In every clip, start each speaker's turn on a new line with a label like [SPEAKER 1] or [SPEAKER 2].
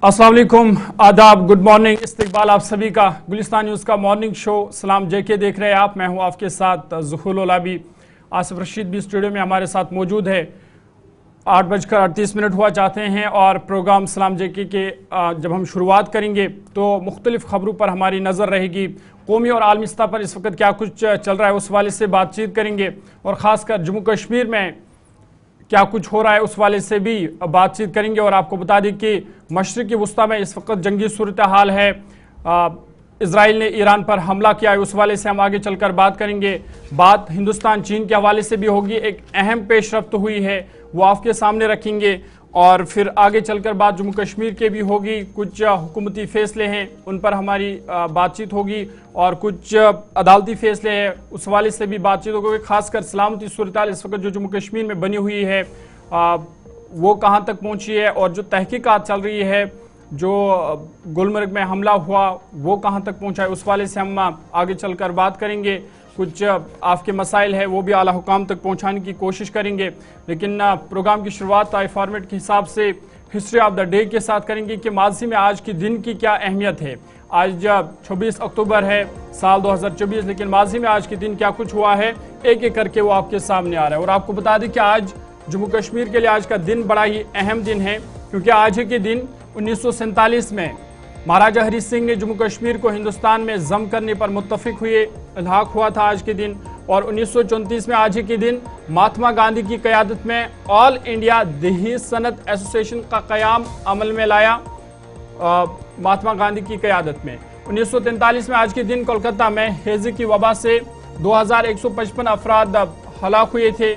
[SPEAKER 1] अस्सलाम वालेकुम, आदाब, गुड मॉर्निंग, इस्तकबाल आप सभी का गुलिस्तान न्यूज़ का मॉर्निंग शो सलाम जेके देख रहे हैं आप। मैं हूं आपके साथ ज़ुहुल ओलाबी। आसिफ रशीद भी स्टूडियो में हमारे साथ मौजूद है। 8:38 हुआ चाहते हैं और प्रोग्राम सलाम जेके के जब हम शुरुआत करेंगे तो मुख्तलिफ़ ख़बरों पर हमारी नज़र रहेगी। कौमी और आलमी सतह पर इस वक्त क्या कुछ चल रहा है उस वाले से बातचीत करेंगे और ख़ासकर जम्मू कश्मीर में क्या कुछ हो रहा है उस वाले से भी बातचीत करेंगे। और आपको बता दें कि मशरिक़ी वस्ता में इस वक्त जंगी सूरत हाल है। इजराइल ने ईरान पर हमला किया है, उस वाले से हम आगे चलकर बात करेंगे। बात हिंदुस्तान चीन के हवाले से भी होगी, एक अहम पेशरफ्त हुई है वो आपके सामने रखेंगे। और फिर आगे चलकर बात जम्मू कश्मीर के भी होगी, कुछ हुकूमती फ़ैसले हैं उन पर हमारी बातचीत होगी और कुछ अदालती फ़ैसले हैं उस वाले से भी बातचीत होगी। खासकर सलामती सूरत हाल इस वक्त जो जम्मू कश्मीर में बनी हुई है वो कहाँ तक पहुँची है और जो तहकीकात चल रही है, जो गुलमर्ग में हमला हुआ वो कहाँ तक पहुँचा है उस वाले से हम आगे चलकर बात करेंगे। कुछ आपके मसाइल है वो भी आला हुकाम तक पहुँचाने की कोशिश करेंगे। लेकिन प्रोग्राम की शुरुआत आई फॉर्मेट के हिसाब से हिस्ट्री ऑफ द डे के साथ करेंगे कि माजी में आज के दिन की क्या अहमियत है। आज 26 अक्टूबर है साल 2024, लेकिन माजी में आज के दिन क्या कुछ हुआ है एक एक करके वो आपके सामने आ रहा है। और आपको बता दें कि आज जम्मू कश्मीर के लिए आज का दिन बड़ा ही अहम दिन है, क्योंकि आज के दिन 1947 में महाराजा हरी सिंह ने जम्मू कश्मीर को हिंदुस्तान में जम करने पर मुत्तफिक हुए, इल्हाक हुआ था आज के दिन। और 1934 में आज के दिन महात्मा गांधी की क़यादत में ऑल इंडिया दही सनत एसोसिएशन का क़याम अमल में लाया, महात्मा गांधी की क़यादत में। 1943 में आज के दिन कोलकाता में हैज़े की वबा से 2155 अफराद हलाक हुए थे।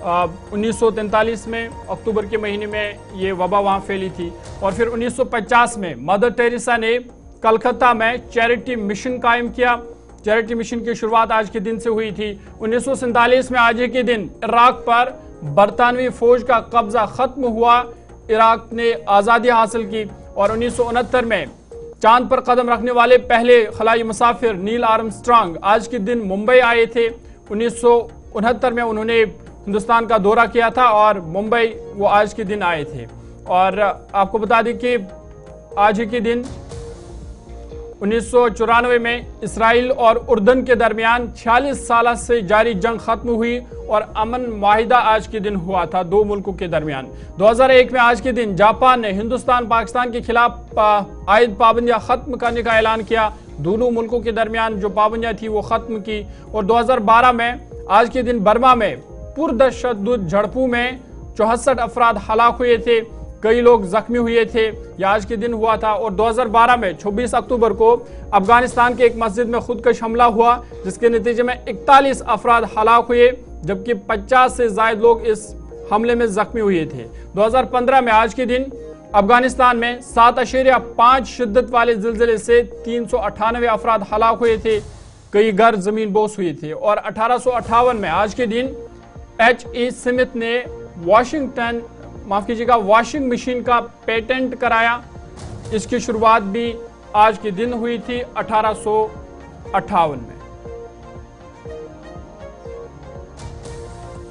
[SPEAKER 1] 1943 में अक्टूबर के महीने में ये वबा वहाँ फैली थी। और फिर 1950 में मदर टेरेसा ने कलकत्ता में चैरिटी मिशन कायम किया। चैरिटी मिशन की शुरुआत आज के दिन से हुई थी। 1947 में आज के दिन इराक पर बरतानवी फौज का कब्जा खत्म हुआ, इराक ने आज़ादी हासिल की। और 1969 में चांद पर कदम रखने वाले पहले खलाई मुसाफिर नील आर्मस्ट्रांग आज के दिन मुंबई आए थे। 1969 में उन्होंने हिंदुस्तान का दौरा किया था और मुंबई वो आज के दिन आए थे। और आपको बता दें कि आज के दिन 1994 में इसराइल और उर्दन के दरमियान 46 साल से जारी जंग खत्म हुई और अमन माहिदा आज के दिन हुआ था दो मुल्कों के दरमियान। 2001 में आज के दिन जापान ने हिंदुस्तान पाकिस्तान के खिलाफ आयद पाबंदियां खत्म करने का ऐलान किया, दोनों मुल्कों के दरमियान जो पाबंदियां थी वो खत्म की। और 2012 में आज के दिन बर्मा में पुरतशद्दुद झड़पों में 64 अफराद हलाक हुए थे, कई लोग जख्मी हुए थे, यह आज के दिन हुआ था। और 2012 में 26 अक्टूबर को अफगानिस्तान के एक मस्जिद में खुदकश हमला हुआ, जिसके नतीजे में 41 अफराद हलाक हुए, जबकि 50 से ज्यादा लोग इस हमले में जख्मी हुए थे। 2015 में आज के दिन अफगानिस्तान में 7.5 शिद्दत वाले जिलजिले से 398 अफराद हलाक हुए थे, कई घर जमीन बोस हुए थे। और 1858 में आज के दिन H.E. स्मिथ ने वॉशिंग मशीन का पेटेंट कराया, इसकी शुरुआत भी आज के दिन हुई थी 1858 में।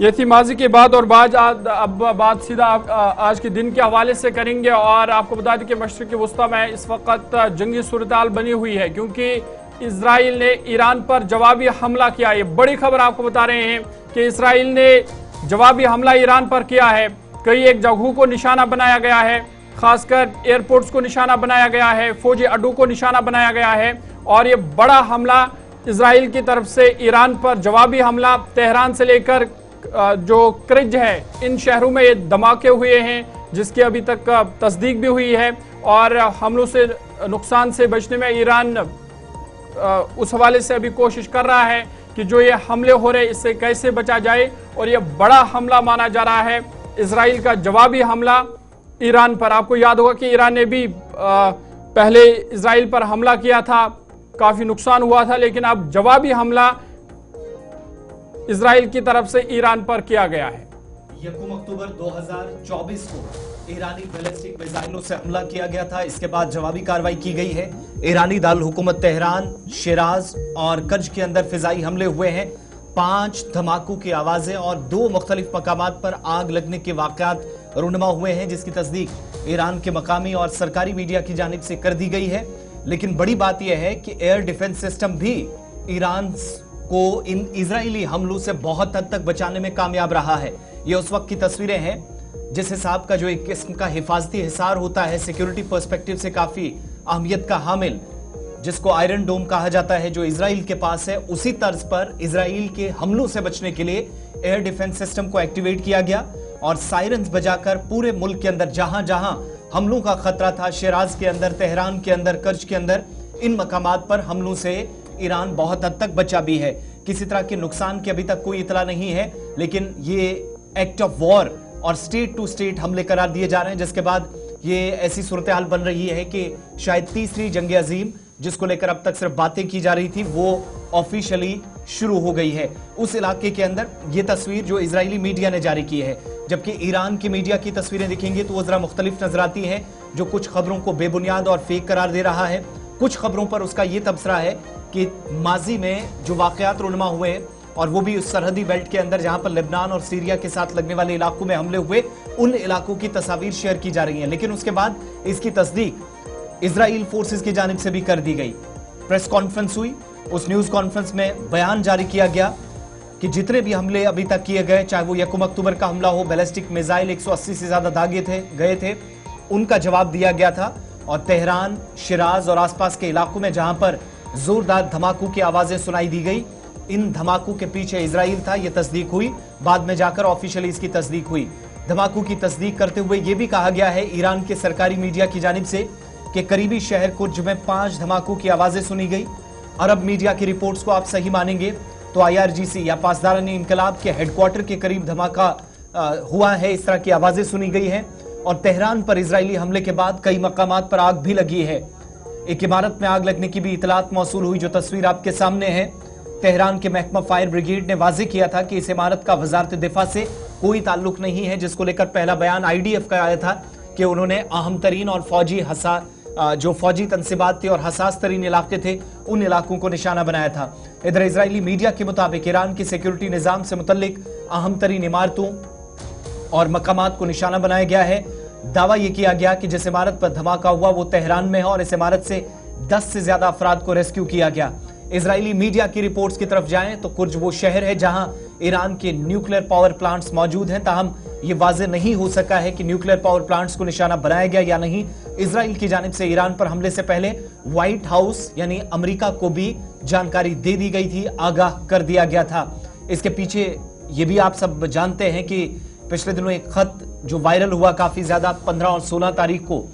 [SPEAKER 1] ये थी माजी के बाद। और अब बात सीधा आज के दिन के हवाले से करेंगे। और आपको बता दें कि मशरिक़ी वस्ता में इस वक्त जंगी सूरत हाल बनी हुई है, क्योंकि इजराइल ने ईरान पर जवाबी हमला किया। ये बड़ी खबर आपको बता रहे हैं कि इजराइल ने जवाबी हमला ईरान पर किया है। कई एक जगहों को निशाना बनाया गया है, खासकर एयरपोर्ट्स को निशाना बनाया गया है, फौजी अड्डों को निशाना बनाया गया है। और ये बड़ा हमला इजराइल की तरफ से ईरान पर जवाबी हमला, तेहरान से लेकर जो क्रिज है इन शहरों में ये धमाके हुए हैं, जिसकी अभी तक तस्दीक भी हुई है। और हमलों से नुकसान से बचने में ईरान उस हवाले से अभी कोशिश कर रहा है कि जो ये हमले हो रहे इससे कैसे बचा जाए। और ये बड़ा हमला माना जा रहा है इजराइल का जवाबी हमला ईरान पर। आपको याद होगा कि ईरान ने भी पहले इजराइल पर हमला किया था, काफी नुकसान हुआ था, लेकिन अब जवाबी हमला इजराइल की तरफ से ईरान पर किया गया है।
[SPEAKER 2] 1 अक्टूबर 2024 को ईरानी बैलिस्टिक मिसाइलों से हमला किया गया था, इसके बाद जवाबी कार्रवाई की गई है। ईरानी दारुल हुकूमत तेहरान, शिराज और कर्ज के अंदर फिजाई हमले हुए हैं। 5 धमाकों की आवाजें और 2 मुख्तलिफ मकामात पर आग लगने के वाकयात रूनुमा हुए हैं, जिसकी तस्दीक ईरान के मकामी और सरकारी मीडिया की जानिब से कर दी गई है। लेकिन बड़ी बात यह है कि एयर डिफेंस सिस्टम भी ईरान को इन इजरायली हमलों से बहुत हद तक बचाने में कामयाब रहा है। ये उस वक्त की तस्वीरें हैं जिस हिसाब का जो एक किस्म का हिफाजती हिसार होता है, सिक्योरिटी पर्सपेक्टिव से काफी अहमियत का हामिल, जिसको आयरन डोम कहा जाता है, जो इजराइल के पास है, उसी तर्ज पर इजराइल के हमलों से बचने के लिए एयर डिफेंस सिस्टम को एक्टिवेट किया गया और सायरन्स बजाकर पूरे मुल्क के अंदर जहां जहां हमलों का खतरा था, शिराज के अंदर, तेहरान के अंदर, कर्ज के अंदर, इन मकामात पर हमलों से ईरान बहुत हद तक बचा भी है। किसी तरह के नुकसान की अभी तक कोई इतला नहीं है, लेकिन ये एक्ट ऑफ वॉर और स्टेट टू स्टेट हमले करार दिए जा रहे हैं, जिसके बाद ये ऐसी सूरत हाल बन रही है कि शायद तीसरी जंग अजीम, जिसको लेकर अब तक सिर्फ बातें की जा रही थी, वो ऑफिशियली शुरू हो गई है उस इलाके के अंदर। ये तस्वीर जो इजरायली मीडिया ने जारी की है, जबकि ईरान की मीडिया की तस्वीरें दिखेंगी तो वो जरा मुख्तलिफ नजर आती है, जो कुछ खबरों को बेबुनियाद और फेक करार दे रहा है। कुछ खबरों पर उसका ये तबसरा है कि माजी में जो वाकयात रूनुमा हुए, और वो भी उस सरहदी बेल्ट के अंदर जहां पर लेबनान और सीरिया के साथ लगने वाले इलाकों में हमले हुए, उन इलाकों की तस्वीर शेयर की जा रही है। लेकिन उसके बाद इसकी तस्दीक इजराइल फोर्सेस की जानिब से भी कर दी गई। प्रेस कॉन्फ्रेंस हुई, उस न्यूज कॉन्फ्रेंस में बयान जारी किया गया कि जितने भी हमले अभी तक किए गए, चाहे वो 1 अक्टूबर का हमला हो, बैलिस्टिक मिसाइल 180 से ज्यादा दागे गए थे, उनका जवाब दिया गया था। और तेहरान, शिराज और आसपास के इलाकों में जहां पर जोरदार धमाकों की आवाजें सुनाई दी गई, इन धमाकों के पीछे इजराइल था, यह तस्दीक हुई। बाद में जाकर ऑफिशियली इसकी तस्दीक हुई। धमाकों की तस्दीक करते हुए यह भी कहा गया है ईरान के सरकारी मीडिया की जानिब से कि करीबी शहर कुर्ज में 5 धमाकों की आवाजें सुनी गई। अरब मीडिया की रिपोर्ट्स को आप सही मानेंगे तो IRGC या पासदारानी इनकलाब के हेडक्वार्टर के करीब धमाका हुआ है, इस तरह की आवाजें सुनी गई हैं। और तेहरान पर इजरायली हमले के बाद कई मकामात पर आग भी लगी है। एक इमारत में आग लगने की भी इतलात मौसूल हुई, जो तस्वीर आपके सामने है। तेहरान के महकमा फायर ब्रिगेड ने वाजे किया था कि इस इमारत का वजारत दिफा से कोई ताल्लुक नहीं है, जिसको लेकर पहला बयान IDF का आया था कि उन्होंने अहम तरीन और जो फौजी तनसीबात थे और हसास तरीन इलाके थे, उन इलाकों को निशाना बनाया था। इधर इजरायली मीडिया के मुताबिक ईरान की सिक्योरिटी निजाम से मुतल्लिक अहम तरीन इमारतों और मकामात को निशाना बनाया गया है। दावा यह किया गया कि जिस इमारत पर धमाका हुआ वो तेहरान में है और इस इमारत से 10 से ज्यादा अफराद को रेस्क्यू किया गया। इजरायली मीडिया की रिपोर्ट्स की तरफ जाएं तो कुर्ज वो शहर है जहां ईरान के न्यूक्लियर पावर प्लांट्स मौजूद हैं, ताहम ये वाजे नहीं हो सका है कि न्यूक्लियर पावर प्लांट्स को निशाना बनाया गया या नहीं। इजराइल की जानिब से ईरान पर हमले से पहले व्हाइट हाउस यानी अमेरिका को भी जानकारी दे दी गई थी, आगाह कर दिया गया था। इसके पीछे ये भी आप सब जानते हैं कि पिछले दिनों एक खत जो वायरल हुआ काफी ज्यादा, 15 और 16 तारीख को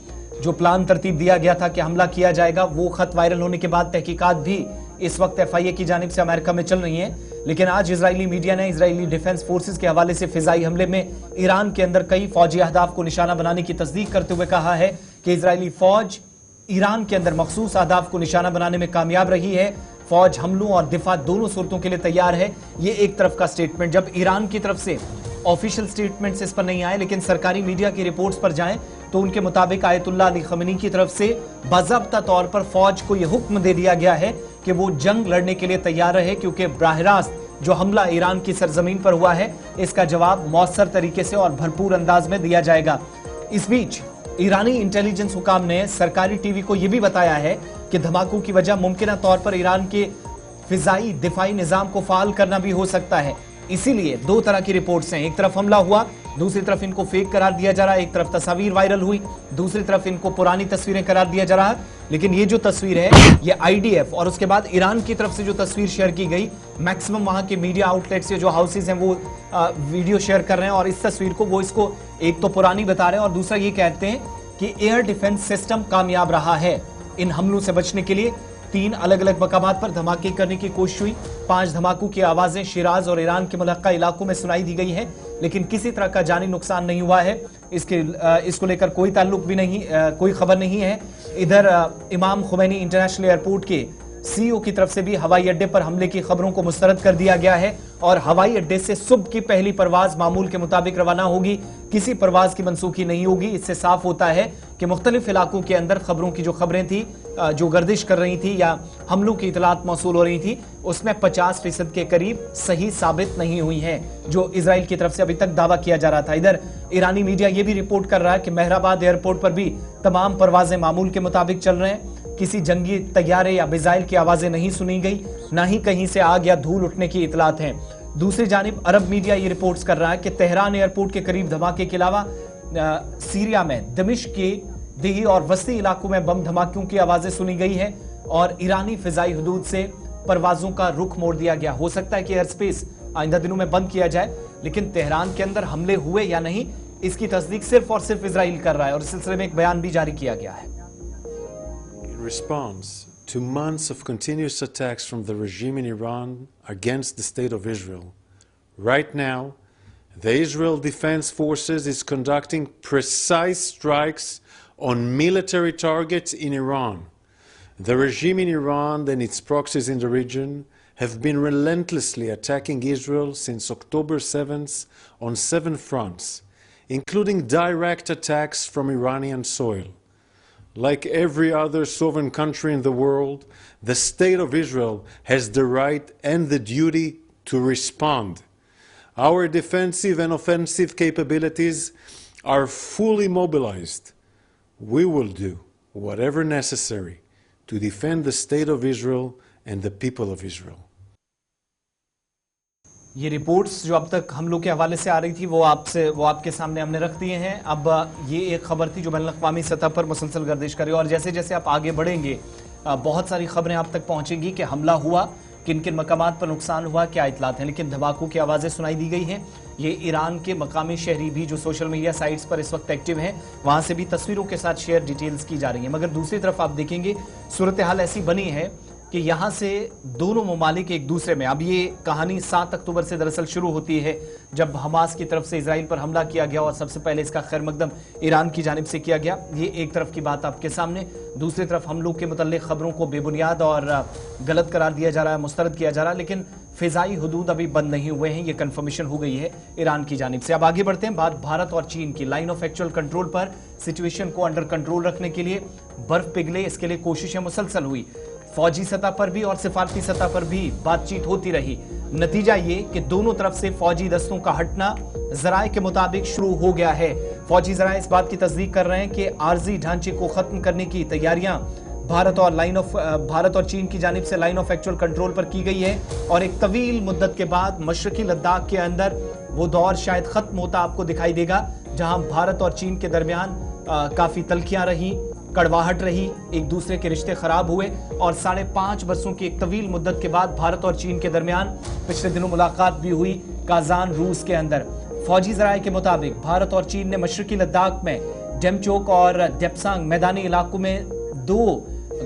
[SPEAKER 2] जो प्लान तरतीब दिया गया था कि हमला किया जाएगा, वो खत वायरल होने के बाद तहकीकात भी इस वक्त FIA की जानिब से अमेरिका में चल रही है। लेकिन आज इजरायली मीडिया ने इजरायली डिफेंस फोर्सेस के हवाले से फिजाई हमले में ईरान के अंदर कई फौजी अहदाफ को निशाना बनाने की तस्दीक करते हुए कहा है कि इजरायली फौज ईरान के अंदर मखसूस अहदाफ को निशाना बनाने में कामयाब रही है। फौज हमलों और दिफा दोनों सूरतों के लिए तैयार है। ये एक तरफ का स्टेटमेंट। जब ईरान की तरफ से ऑफिशियल स्टेटमेंट्स इस पर नहीं आए, लेकिन सरकारी मीडिया की रिपोर्ट्स पर जाएं तो उनके मुताबिक आयतुल्लाह अली खमेनी की तरफ से बाज़ाब्ता तौर पर फौज को यह हुक्म दे दिया गया है कि वो जंग लड़ने के लिए तैयार रहे, क्योंकि बराह रास्त जो हमला ईरान की सरजमीन पर हुआ है, इसका जवाब मौसर तरीके से और भरपूर अंदाज में दिया जाएगा। इस बीच ईरानी इंटेलिजेंस हुकाम ने सरकारी टीवी को यह भी बताया है कि धमाकों की वजह मुमकिन तौर पर ईरान के फिजाई दिफाई निजाम को फाल करना भी हो सकता है। इसीलिए 2 तरह की रिपोर्ट्स हैं, एक तरफ हमला हुआ, दूसरी तरफ इनको फेक करार दिया जा रहा है। एक तरफ तस्वीर वायरल हुई, दूसरी तरफ इनको पुरानी तस्वीरें करार दिया जा रहा है। लेकिन ये जो तस्वीर है ये IDF और उसके बाद ईरान की तरफ से जो तस्वीर शेयर की गई, मैक्सिमम वहां के मीडिया आउटलेट्स से जो हाउसेज हैं वो वीडियो शेयर कर रहे हैं और इस तस्वीर को वो इसको एक तो पुरानी बता रहे हैं और दूसरा ये कहते हैं कि एयर डिफेंस सिस्टम कामयाब रहा है इन हमलों से बचने के लिए। 3 अलग अलग मकामात पर धमाके करने की कोशिश हुई। 5 धमाकों की आवाजें शिराज और ईरान के मुलक्का इलाकों में सुनाई दी गई है, लेकिन किसी तरह का जानी नुकसान नहीं हुआ है। इसको लेकर कोई ताल्लुक भी नहीं, कोई खबर नहीं है। इधर इमाम खुमैनी इंटरनेशनल एयरपोर्ट के सीईओ की तरफ से भी हवाई अड्डे पर हमले की खबरों को मुस्तरद कर दिया गया है और हवाई अड्डे से सुबह की पहली परवाज मामूल के मुताबिक रवाना होगी, किसी परवाज की मनसूखी नहीं होगी। इससे साफ होता है कि मुख्तलिफ इलाकों के अंदर खबरों की जो खबरें थी, जो गर्दिश कर रही थी या हमलों की इतलात मौसूल हो रही थी, उसमें 50% के करीब सही साबित नहीं हुई हैं, जो इजराइल की तरफ से अभी तक दावा किया जा रहा था। इधर ईरानी मीडिया यह भी रिपोर्ट कर रहा है कि मेहराबाद एयरपोर्ट पर भी तमाम परवाजें मामूल के मुताबिक चल रहे हैं। किसी जंगी तैयारे या मिसाइल की आवाजें नहीं सुनी गई, ना ही कहीं से आग या धूल उठने की इतलात हैं। दूसरी जानिब अरब मीडिया ये रिपोर्ट्स कर रहा है कि तेहरान एयरपोर्ट के करीब धमाके के अलावा सीरिया में दमिश्क के देही और वस्ती इलाकों में बम धमाकों की आवाजें सुनी गई है और ईरानी फिजाई हदूद से परवाजों का रुख मोड़ दिया गया। हो सकता है कि एयर स्पेस आइंदा दिनों में बंद किया जाए, लेकिन तेहरान के अंदर हमले हुए या नहीं, इसकी तस्दीक सिर्फ और सिर्फ इजराइल कर रहा है और इस सिलसिले में एक बयान भी जारी किया गया है।
[SPEAKER 3] In response to months of continuous attacks from the regime in Iran against the state of Israel, right now, the Israel Defense Forces is conducting precise strikes on military targets in Iran. The regime in Iran and its proxies in the region have been relentlessly attacking Israel since October 7th on 7 fronts, including direct attacks from Iranian soil. Like every other sovereign country in the world, the State of Israel has the right and the duty to respond. Our defensive and offensive capabilities are fully mobilized. We will do whatever necessary to defend the State of Israel and the people of Israel.
[SPEAKER 2] ये reports जो अब तक हमलों के हवाले से आ रही थी वो आपके सामने हमने रख दिए हैं। अब ये एक खबर थी जो बैनुल-अक़वामी सतह पर मुसलसल गर्दिश करे और जैसे जैसे आप आगे बढ़ेंगे बहुत सारी खबरें आप तक पहुंचेंगी कि हमला हुआ, किन किन मकामात पर नुकसान हुआ, क्या इतलात हैं, लेकिन धमाकों की आवाज़ें सुनाई दी गई हैं। ये ईरान के मकामी शहरी भी जो सोशल मीडिया साइट्स पर इस वक्त एक्टिव हैं, वहाँ से भी तस्वीरों के साथ शेयर डिटेल्स की जा रही हैं। मगर दूसरी तरफ आप देखेंगे सूरत हाल ऐसी बनी है कि यहाँ से दोनों ममालिक एक दूसरे में, अब ये कहानी 7 अक्टूबर से दरअसल शुरू होती है जब हमास की तरफ से इजराइल पर हमला किया गया और सबसे पहले इसका खैर मकदम ईरान की जानिब से किया गया। ये एक तरफ की बात आपके सामने, दूसरी तरफ हमलों के मुतल्लिक खबरों को बेबुनियाद और गलत करार दिया जा रहा है, मुस्तरद किया जा रहा है, लेकिन फिजाई हदूद अभी बंद नहीं हुए हैं, ये कन्फर्मेशन हो गई है ईरान की जानिब से। अब आगे बढ़ते हैं, बात भारत और चीन की। लाइन ऑफ एक्चुअल कंट्रोल पर सिचुएशन को अंडर कंट्रोल रखने के लिए बर्फ पिघले, इसके लिए कोशिशें मुसलसल हुई। फौजी सतह पर भी और सिफारती सतह पर भी बातचीत होती रही। नतीजा ये कि दोनों तरफ से फौजी दस्तों का हटना जराए के मुताबिक शुरू हो गया है। फौजी जराए इस बात की तस्दीक कर रहे हैं कि आर्जी ढांचे को खत्म करने की तैयारियां भारत और चीन की जानिब से लाइन ऑफ एक्चुअल कंट्रोल पर की गई है और एक तवील मुद्दत के बाद मशरकी लद्दाख के अंदर वो दौर शायद खत्म होता आपको दिखाई देगा जहां भारत और चीन के दरमियान काफी तलखियां रही, कड़वाहट रही, एक दूसरे के रिश्ते खराब हुए और 5.5 वर्षों की एक तवील मुद्दत के बाद भारत और चीन के दरमियान पिछले दिनों मुलाकात भी हुई काजान, रूस के अंदर। फौजी जराये के मुताबिक भारत और चीन ने मशरकी लद्दाख में डेमचोक और डेप्सांग मैदानी इलाकों में 2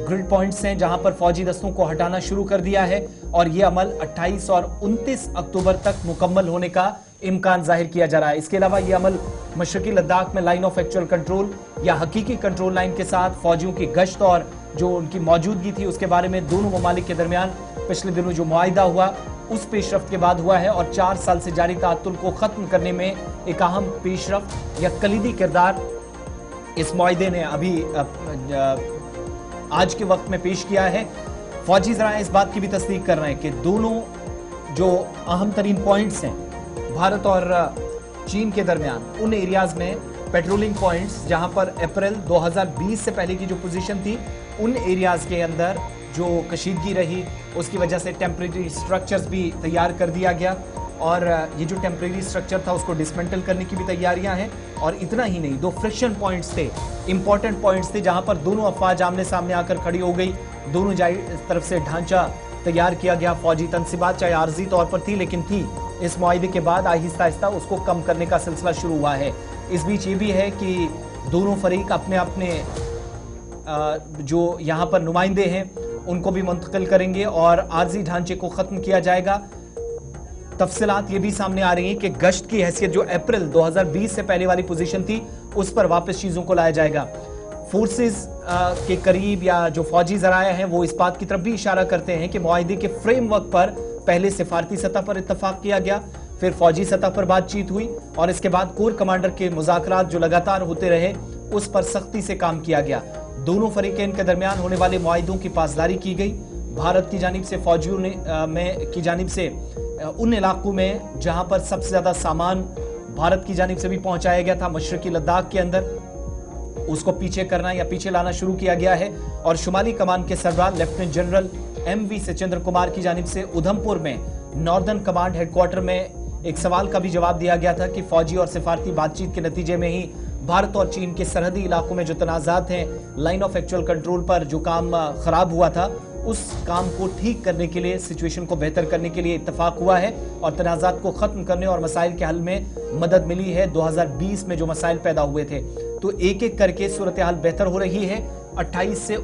[SPEAKER 2] ग्रिड पॉइंट्स हैं जहां पर फौजी दस्तों को हटाना शुरू कर दिया है और यह अमल 28 और 29 अक्टूबर तक मुकम्मल होने का इम्कान जाहिर किया जा रहा है। इसके अलावा यह अमल मशरकी लद्दाख में लाइन ऑफ एक्चुअल कंट्रोल या हकीकी कंट्रोल लाइन के साथ फौजियों की गश्त और जो उनकी मौजूदगी थी उसके बारे में दोनों ममालिक के दरमियान पिछले दिनों जो मुआहिदा हुआ उस पेशरफ्त के बाद हुआ है और 4 साल से जारी ताअत्तुल को खत्म करने में एक अहम पेशरफ्त या कलीदी किरदार इस मुआहिदे ने अभी आज के वक्त में पेश किया है। फौजी जराए इस बात की भी तस्दीक कर रहे हैं कि दोनों जो अहम तरीन पॉइंट्स हैं भारत और चीन के दरमियान, उन एरियाज में पेट्रोलिंग पॉइंट्स जहां पर अप्रैल 2020 से पहले की जो पोजीशन थी उन एरियाज के अंदर जो कशीदगी रही उसकी वजह से टेम्परेरी स्ट्रक्चर्स भी तैयार कर दिया गया और ये जो टेम्परेरी स्ट्रक्चर था उसको डिसमेंटल करने की भी तैयारियां हैं। और इतना ही नहीं, 2 फ्रिक्शन पॉइंट्स थे, इंपॉर्टेंट पॉइंट्स थे जहां पर दोनों अफवाज आमने सामने आकर खड़ी हो गई, दोनों तरफ से ढांचा तैयार किया गया। फौजी तनसीबात चाहे आर्जी तौर पर थी लेकिन थी, इस मुआहिदे के बाद आहिस्ता आहिस्ता उसको कम करने का सिलसिला शुरू हुआ है। इस बीच ये भी है कि दोनों फरीक अपने अपने जो यहाँ पर नुमाइंदे हैं उनको भी मुंतकिल करेंगे और आर्जी ढांचे को ख़त्म किया जाएगा। तफसीलात ये भी सामने आ रही हैं कि गश्त की हैसियत जो अप्रैल 2020 से पहले वाली पोजीशन थी उस पर वापस चीज़ों को लाया जाएगा। फोर्सेस के करीब या जो फौजी जराया हैं वो इस बात की तरफ भी इशारा करते हैं कि मुआहिदे के फ्रेमवर्क पर पहले सिफारती सतह पर इत्तफाक किया गया, फिर फौजी सतह पर बातचीत हुई और इसके बाद कोर कमांडर के मुज़ाकरात जो लगातार होते रहे उस पर सख्ती से काम किया गया। दोनों फरीकैन के दरमियान होने वाले मुआहिदों की पासदारी की गई। भारत की जानिब से फौजियों की जानिब से उन इलाकों में जहां पर सबसे ज्यादा सामान भारत की जानिब से भी पहुंचाया गया था, मशरकी लद्दाख के अंदर, उसको पीछे करना या पीछे लाना शुरू किया गया है। और शुमाली कमान के सरबराह lieutenant general MV Sachendra Kumar की जानिब से उधमपुर में नॉर्दर्न कमांड हेडक्वार्टर में एक सवाल का भी जवाब दिया गया था कि फौजी और सिफारती बातचीत के नतीजे में ही भारत और चीन के सरहदी इलाकों में जो तनाज़ात हैं, लाइन ऑफ एक्चुअल कंट्रोल पर जो काम खराब हुआ था, उस काम को ठीक करने के लिए, सिचुएशन को बेहतर करने के लिए इत्तफाक हुआ है और तनाज़ात को खत्म करने और मसाइल के हल में मदद मिली है। 2020 में जो मसाइल पैदा हुए थे तो एक एक करके सूरत हाल बेहतर हो रही है। 28 से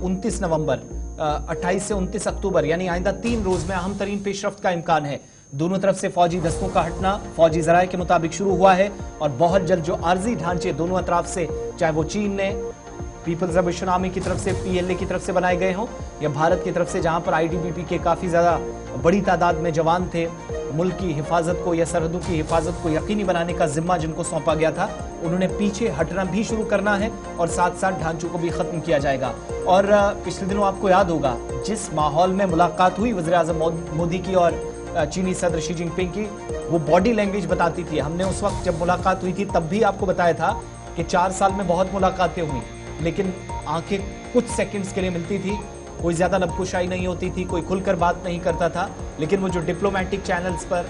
[SPEAKER 2] 29 अक्टूबर यानी आइंदा 3 रोज में अहम तरीन पेशरफ्त का इम्कान है। दोनों तरफ से फौजी दस्तों का हटना फौजी जराये के मुताबिक शुरू हुआ है और बहुत जल्द जो आर्जी ढांचे दोनों अतराफ से, चाहे वो चीन ने पीपल्स लिबरेशन आर्मी की तरफ से, PLA की तरफ से बनाए गए हों या भारत की तरफ से, जहां पर ITBP के काफी ज्यादा बड़ी तादाद में जवान थे, मुल्क की हिफाजत को या सरहदों की हिफाजत को यकीनी बनाने का जिम्मा जिनको सौंपा गया था, उन्होंने पीछे हटना भी शुरू करना है और साथ साथ ढांचों को भी खत्म किया जाएगा। और पिछले दिनों आपको याद होगा जिस माहौल में मुलाकात हुई वज़ीर आज़म मोदी की और चीनी सदर शी जिनपिंग की, वो बॉडी लैंग्वेज बताती थी। हमने उस वक्त जब मुलाकात हुई थी तब भी आपको बताया था कि 4 साल में बहुत मुलाकातें हुई, लेकिन आंखें कुछ सेकंड्स के लिए मिलती थी, कोई ज्यादा लबकुशाई नहीं होती थी, कोई खुलकर बात नहीं करता था। लेकिन वो जो डिप्लोमेटिक चैनल्स पर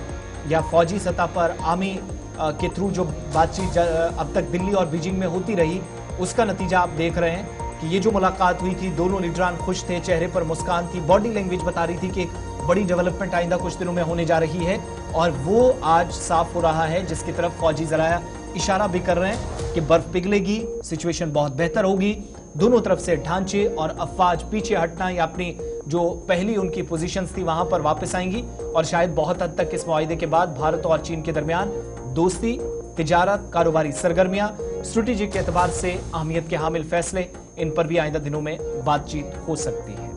[SPEAKER 2] या फौजी सतह पर आर्मी के थ्रू जो बातचीत अब तक दिल्ली और बीजिंग में होती रही, उसका नतीजा आप देख रहे हैं कि ये जो मुलाकात हुई थी, दोनों लीडरान खुश थे, चेहरे पर मुस्कान थी, बॉडी लैंग्वेज बता रही थी कि एक बड़ी डेवलपमेंट आइंदा कुछ दिनों में होने जा रही है और वो आज साफ हो रहा है, जिसकी तरफ फौजी जराया इशारा भी कर रहे हैं कि बर्फ पिघलेगी, सिचुएशन बहुत बेहतर होगी। दोनों तरफ से ढांचे और अफवाज पीछे हटना या अपनी जो पहली उनकी पोजीशंस थी वहां पर वापस आएंगी और शायद बहुत हद तक इस मुआहिदे के बाद भारत और चीन के दरमियान दोस्ती, तिजारत, कारोबारी सरगर्मियां, स्ट्रेटेजिक के एतबार से अहमियत के हामिल फैसले, इन पर भी आइंदा दिनों में बातचीत हो सकती है।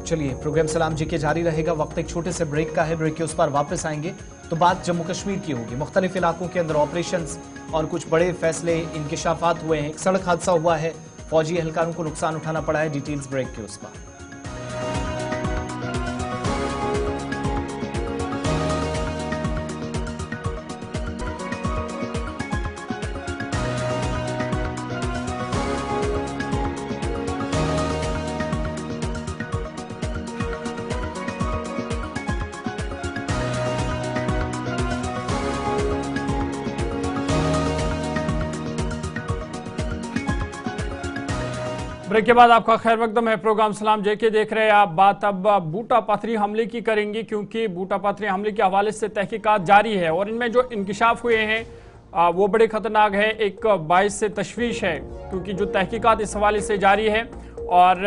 [SPEAKER 2] चलिए, प्रोग्राम सलाम जी के जारी रहेगा। वक्त एक छोटे से ब्रेक का है, ब्रेक के उस पर वापस आएंगे तो बात जम्मू कश्मीर की होगी। मुख्तलिफ इलाकों के अंदर ऑपरेशंस और कुछ बड़े फैसले, इंकिशाफात हुए हैं। एक सड़क हादसा हुआ है, फौजी एहलकारों को नुकसान उठाना पड़ा है। डिटेल्स ब्रेक के उस पर।
[SPEAKER 1] ब्रेक के बाद आपका खैर मकदम है। प्रोग्राम सलाम जेके देख रहे हैं आप। बात अब बूटा पथरी हमले की करेंगे, क्योंकि बूटा पथरी हमले के हवाले से तहकीकात जारी है और इनमें जो इंकिशाफ हुए हैं वो बड़े खतरनाक है। एक बाइस से तशवीश है, क्योंकि जो तहकीकात इस हवाले से जारी है और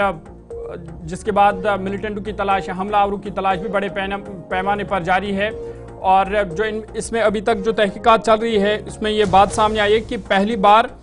[SPEAKER 1] जिसके बाद मिलिटेंटों की तलाश, हमलावरों की तलाश भी बड़े पैमाने पर जारी है। और जो इसमें अभी तक जो तहकीकात चल रही है, इसमें ये बात सामने आई है कि पहली बार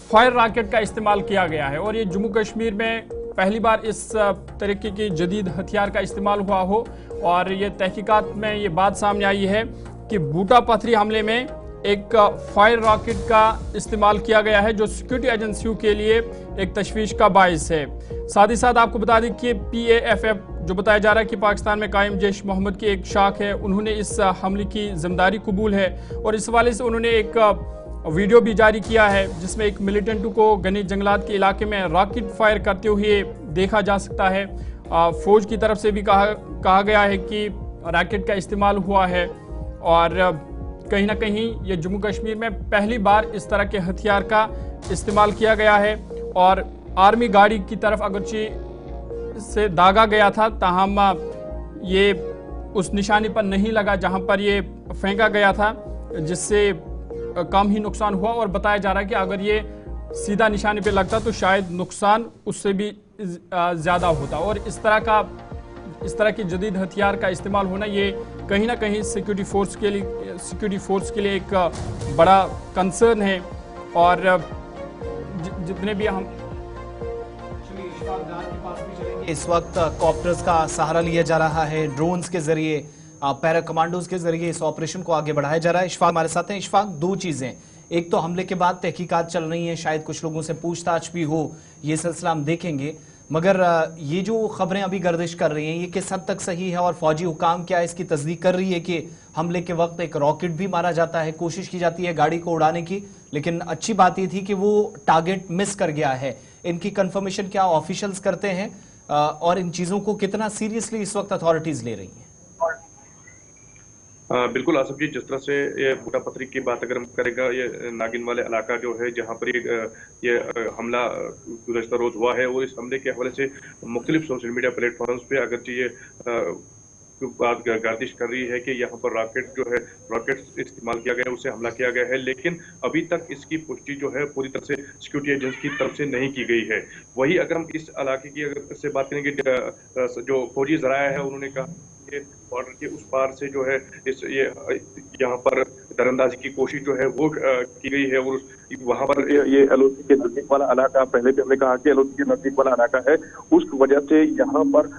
[SPEAKER 1] फायर रॉकेट का इस्तेमाल किया गया है और ये जम्मू कश्मीर में पहली बार इस तरीके की जदीद हथियार का इस्तेमाल हुआ हो। और ये तहकीकात में ये बात सामने आई है कि बूटा पथरी हमले में एक फायर रॉकेट का इस्तेमाल किया गया है, जो सिक्योरिटी एजेंसियों के लिए एक तशवीश का बायस है। साथ ही साथ आपको बता दें कि PAFF जो बताया जा रहा है कि पाकिस्तान में कायम जैश मोहम्मद की एक शाख है, उन्होंने इस हमले की जिम्मेदारी कबूल है और इस हवाले से उन्होंने एक वीडियो भी जारी किया है, जिसमें एक मिलिटेंट को घने जंगलात के इलाके में रॉकेट फायर करते हुए देखा जा सकता है। फौज की तरफ से भी कहा गया है कि रॉकेट का इस्तेमाल हुआ है और कहीं ना कहीं ये जम्मू कश्मीर में पहली बार इस तरह के हथियार का इस्तेमाल किया गया है। और आर्मी गाड़ी की तरफ अगरचे से दागा गया था, ताहम ये उस निशानी पर नहीं लगा जहां पर ये फेंका गया था, जिससे कम ही नुकसान हुआ। और बताया जा रहा है कि अगर ये सीधा निशाने पे लगता तो शायद नुकसान उससे भी ज़्यादा होता। और इस तरह की जदीद हथियार का इस्तेमाल होना ये कहीं ना कहीं सिक्योरिटी फोर्स के लिए एक बड़ा कंसर्न है। और जितने भी हम
[SPEAKER 2] इस वक्त कॉप्टर्स का सहारा लिया जा रहा है, ड्रोन्स के जरिए, पैरा कमांडोज के जरिए इस ऑपरेशन को आगे बढ़ाया जा रहा है। इशफाक हमारे साथ हैं। इशफाक, दो चीजें, एक तो हमले के बाद तहकीकात चल रही हैं, शायद कुछ लोगों से पूछताछ भी हो, ये सिलसिला हम देखेंगे, मगर ये जो खबरें अभी गर्दिश कर रही हैं ये किस हद तक सही है और फौजी हुकाम क्या इसकी तस्दीक कर रही है कि हमले के वक्त एक रॉकेट भी मारा जाता है, कोशिश की जाती है गाड़ी को उड़ाने की, लेकिन अच्छी बात ये थी कि वो टारगेट मिस कर गया है। इनकी कंफर्मेशन क्या ऑफिशियल्स करते हैं और इन चीजों को कितना सीरियसली इस वक्त अथॉरिटीज ले रही हैं?
[SPEAKER 4] बिल्कुल आसिफ जी, जिस तरह से ये बूटा पथरी की बात अगर हम करेगा, ये नागिन वाले इलाका जो है जहाँ पर ये हमला गुज़श्ता रोज हुआ है, और इस हमले के हवाले से मुख्तलिफ सोशल मीडिया प्लेटफॉर्म्स पे अगरचे ये बात गर्दिश कर रही है कि यहाँ पर रॉकेट इस्तेमाल किया गया है, उससे हमला किया गया है, लेकिन अभी तक इसकी पुष्टि जो है पूरी तरह से सिक्योरिटी एजेंसी की तरफ से नहीं की गई है। वही अगर हम इस इलाके की अगर से बात करेंगे, जो फौजी जराया है उन्होंने कहा बॉर्डर के उस पार से जो है ये यहाँ पर दरअंदाजी की कोशिश जो है वो की गई है, और वहाँ पर ये एलओसी के नजदीक वाला इलाका, पहले भी हमने कहा कि एलओसी के नजदीक वाला इलाका है, उस वजह से यहाँ पर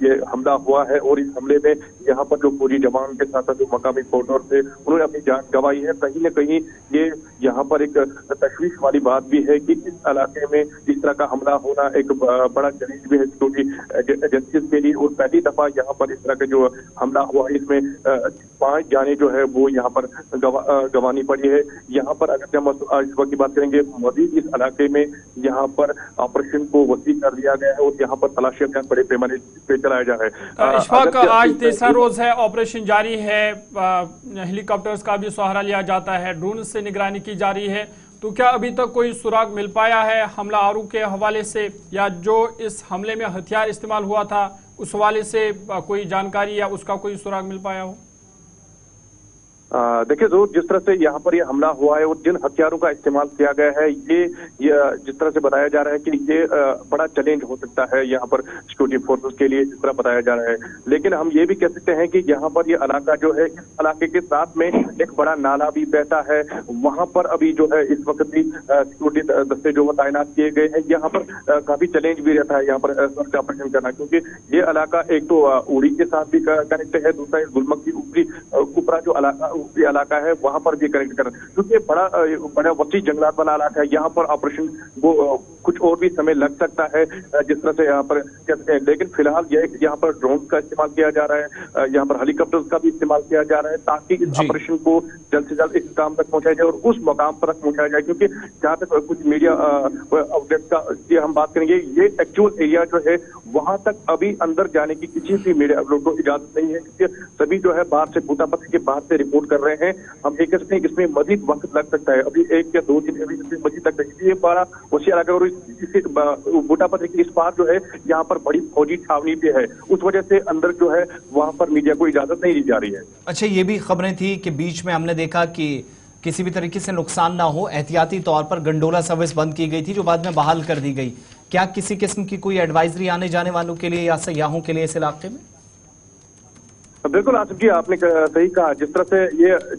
[SPEAKER 4] ये हमला हुआ है। और इस हमले में यहाँ पर जो फौजी जवान के साथ जो मकामी फोर्स थे उन्होंने अपनी जान गंवाई है। कहीं न कहीं ये यहाँ पर एक तशवीश वाली बात भी है कि इस इलाके में इस तरह का हमला होना एक बड़ा चैलेंज भी है सिक्योरिटी एजेंसीज के लिए। और पहली दफा यहाँ पर इस तरह का जो हमला हुआ है इसमें 5 जाने जो है वो यहाँ पर गंवानी पड़ी है। यहाँ पर अगर हम इस वक्त की बात करेंगे, मजीद इस इलाके में यहाँ पर ऑपरेशन को वसी कर दिया गया है और यहाँ पर तलाशी अभियान बड़े पैमाने पे चलाया जा रहा है।
[SPEAKER 1] इशफाक, आज तीसरा रोज है, ऑपरेशन जारी है, हेलीकॉप्टर्स का भी सहारा लिया जाता है, ड्रोन से निगरानी की जा रही है, तो क्या अभी तक कोई सुराग मिल पाया है हमलावरों के हवाले से, या जो इस हमले में हथियार इस्तेमाल हुआ था उस हवाले से कोई जानकारी या उसका कोई सुराग मिल पाया हो?
[SPEAKER 4] देखिए जो जिस तरह से यहाँ पर ये हमला हुआ है और जिन हथियारों का इस्तेमाल किया गया है, ये जिस तरह से बताया जा रहा है कि ये बड़ा चैलेंज हो सकता है यहाँ पर सिक्योरिटी फोर्सेस के लिए, जिस तरह बताया जा रहा है। लेकिन हम ये भी कह सकते हैं कि यहाँ पर ये इलाका जो है, इस इलाके के साथ में एक बड़ा नाला भी बहता है, वहां पर अभी जो है इस वक्त भी सिक्योरिटी दस्ते जो तैनात किए गए हैं। यहाँ पर काफी चैलेंज भी रहता है यहाँ पर सर्च ऑपरेशन करना, क्योंकि ये इलाका एक तो उड़ी के साथ भी कनेक्ट है, दूसरा गुलमर्ग की ऊपरा जो इलाका है वहां पर भी कनेक्ट कर, क्योंकि बड़ा वसी जंगलात वाला इलाका है। यहाँ पर ऑपरेशन वो कुछ और भी समय लग सकता है जिस तरह से यहाँ पर कहते हैं। लेकिन फिलहाल यहाँ पर ड्रोन का इस्तेमाल किया जा रहा है, यहाँ पर हेलीकॉप्टर्स का भी इस्तेमाल किया जा रहा है, ताकि इस ऑपरेशन को जल्द से जल्द इस काम तक पहुंचाया जाए और उस मकाम पर पहुंचाया जाए। क्योंकि जहाँ तक कुछ मीडिया आउटलेट का हम बात करेंगे, ये एक्चुअल एरिया जो है वहां तक अभी अंदर जाने की किसी भी मीडिया आउटलेट को इजाजत नहीं है, क्योंकि सभी जो है बाहर से बूटा पथरी के बाहर से रिपोर्ट कर रहे हैं। हम ये कह सकते हैं कि इसमें मजीद वक्त लग सकता है, अभी 1 या 2 दिन अभी मजीद लग सकती है। ये बड़ा वसी इलाका और बूटा पथरी के इस पार जो है यहाँ पर बड़ी फौजी छावनी भी है, उस वजह से अंदर जो है वहां पर मीडिया को इजाजत नहीं दी जा रही है।
[SPEAKER 2] अच्छा, ये भी खबरें थी कि बीच में हमने देखा कि किसी भी तरीके से नुकसान ना हो, एहतियाती तौर पर गंडोला सर्विस बंद की गई थी जो बाद में बहाल कर दी गई। क्या किसी किस्म की कोई एडवाइजरी आने जाने वालों के लिए या सयाहों के लिए इस इलाके में?
[SPEAKER 4] बिल्कुल आसिफ जी, आपने सही कहा। जिस तरह से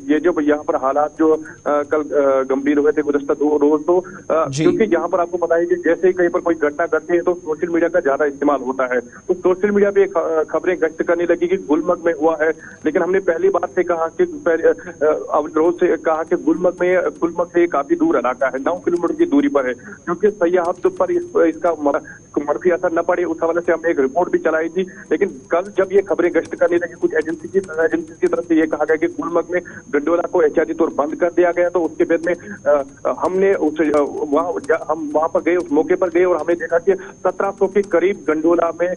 [SPEAKER 4] ये जो यहाँ पर हालात जो कल गंभीर हुए थे गुज़श्ता 2 रोज, तो क्योंकि यहाँ पर आपको पता है कि जैसे ही कहीं पर कोई घटना घटती है तो सोशल मीडिया का ज्यादा इस्तेमाल होता है, तो सोशल मीडिया पे खबरें गश्त करने लगी कि गुलमर्ग में हुआ है। लेकिन हमने पहली बात से कहा कि रोज से कहा कि गुलमर्ग से काफी दूर इलाका है, 9 किलोमीटर की दूरी पर है, क्योंकि सयाहत पर इसका मरफी असर न पड़े उस हवाले से हमने एक रिपोर्ट भी चलाई थी। लेकिन कल जब ये खबरें गश्त करने लगी, कुछ एजेंसी की तरफ से ये कहा गया कि गुलमर्ग में गंडोला को एहतियाती तौर बंद कर दिया गया, तो उसके बाद में हमने हम वहां पर गए, उस मौके पर गए और हमने देखा कि 1700 के करीब गंडोला में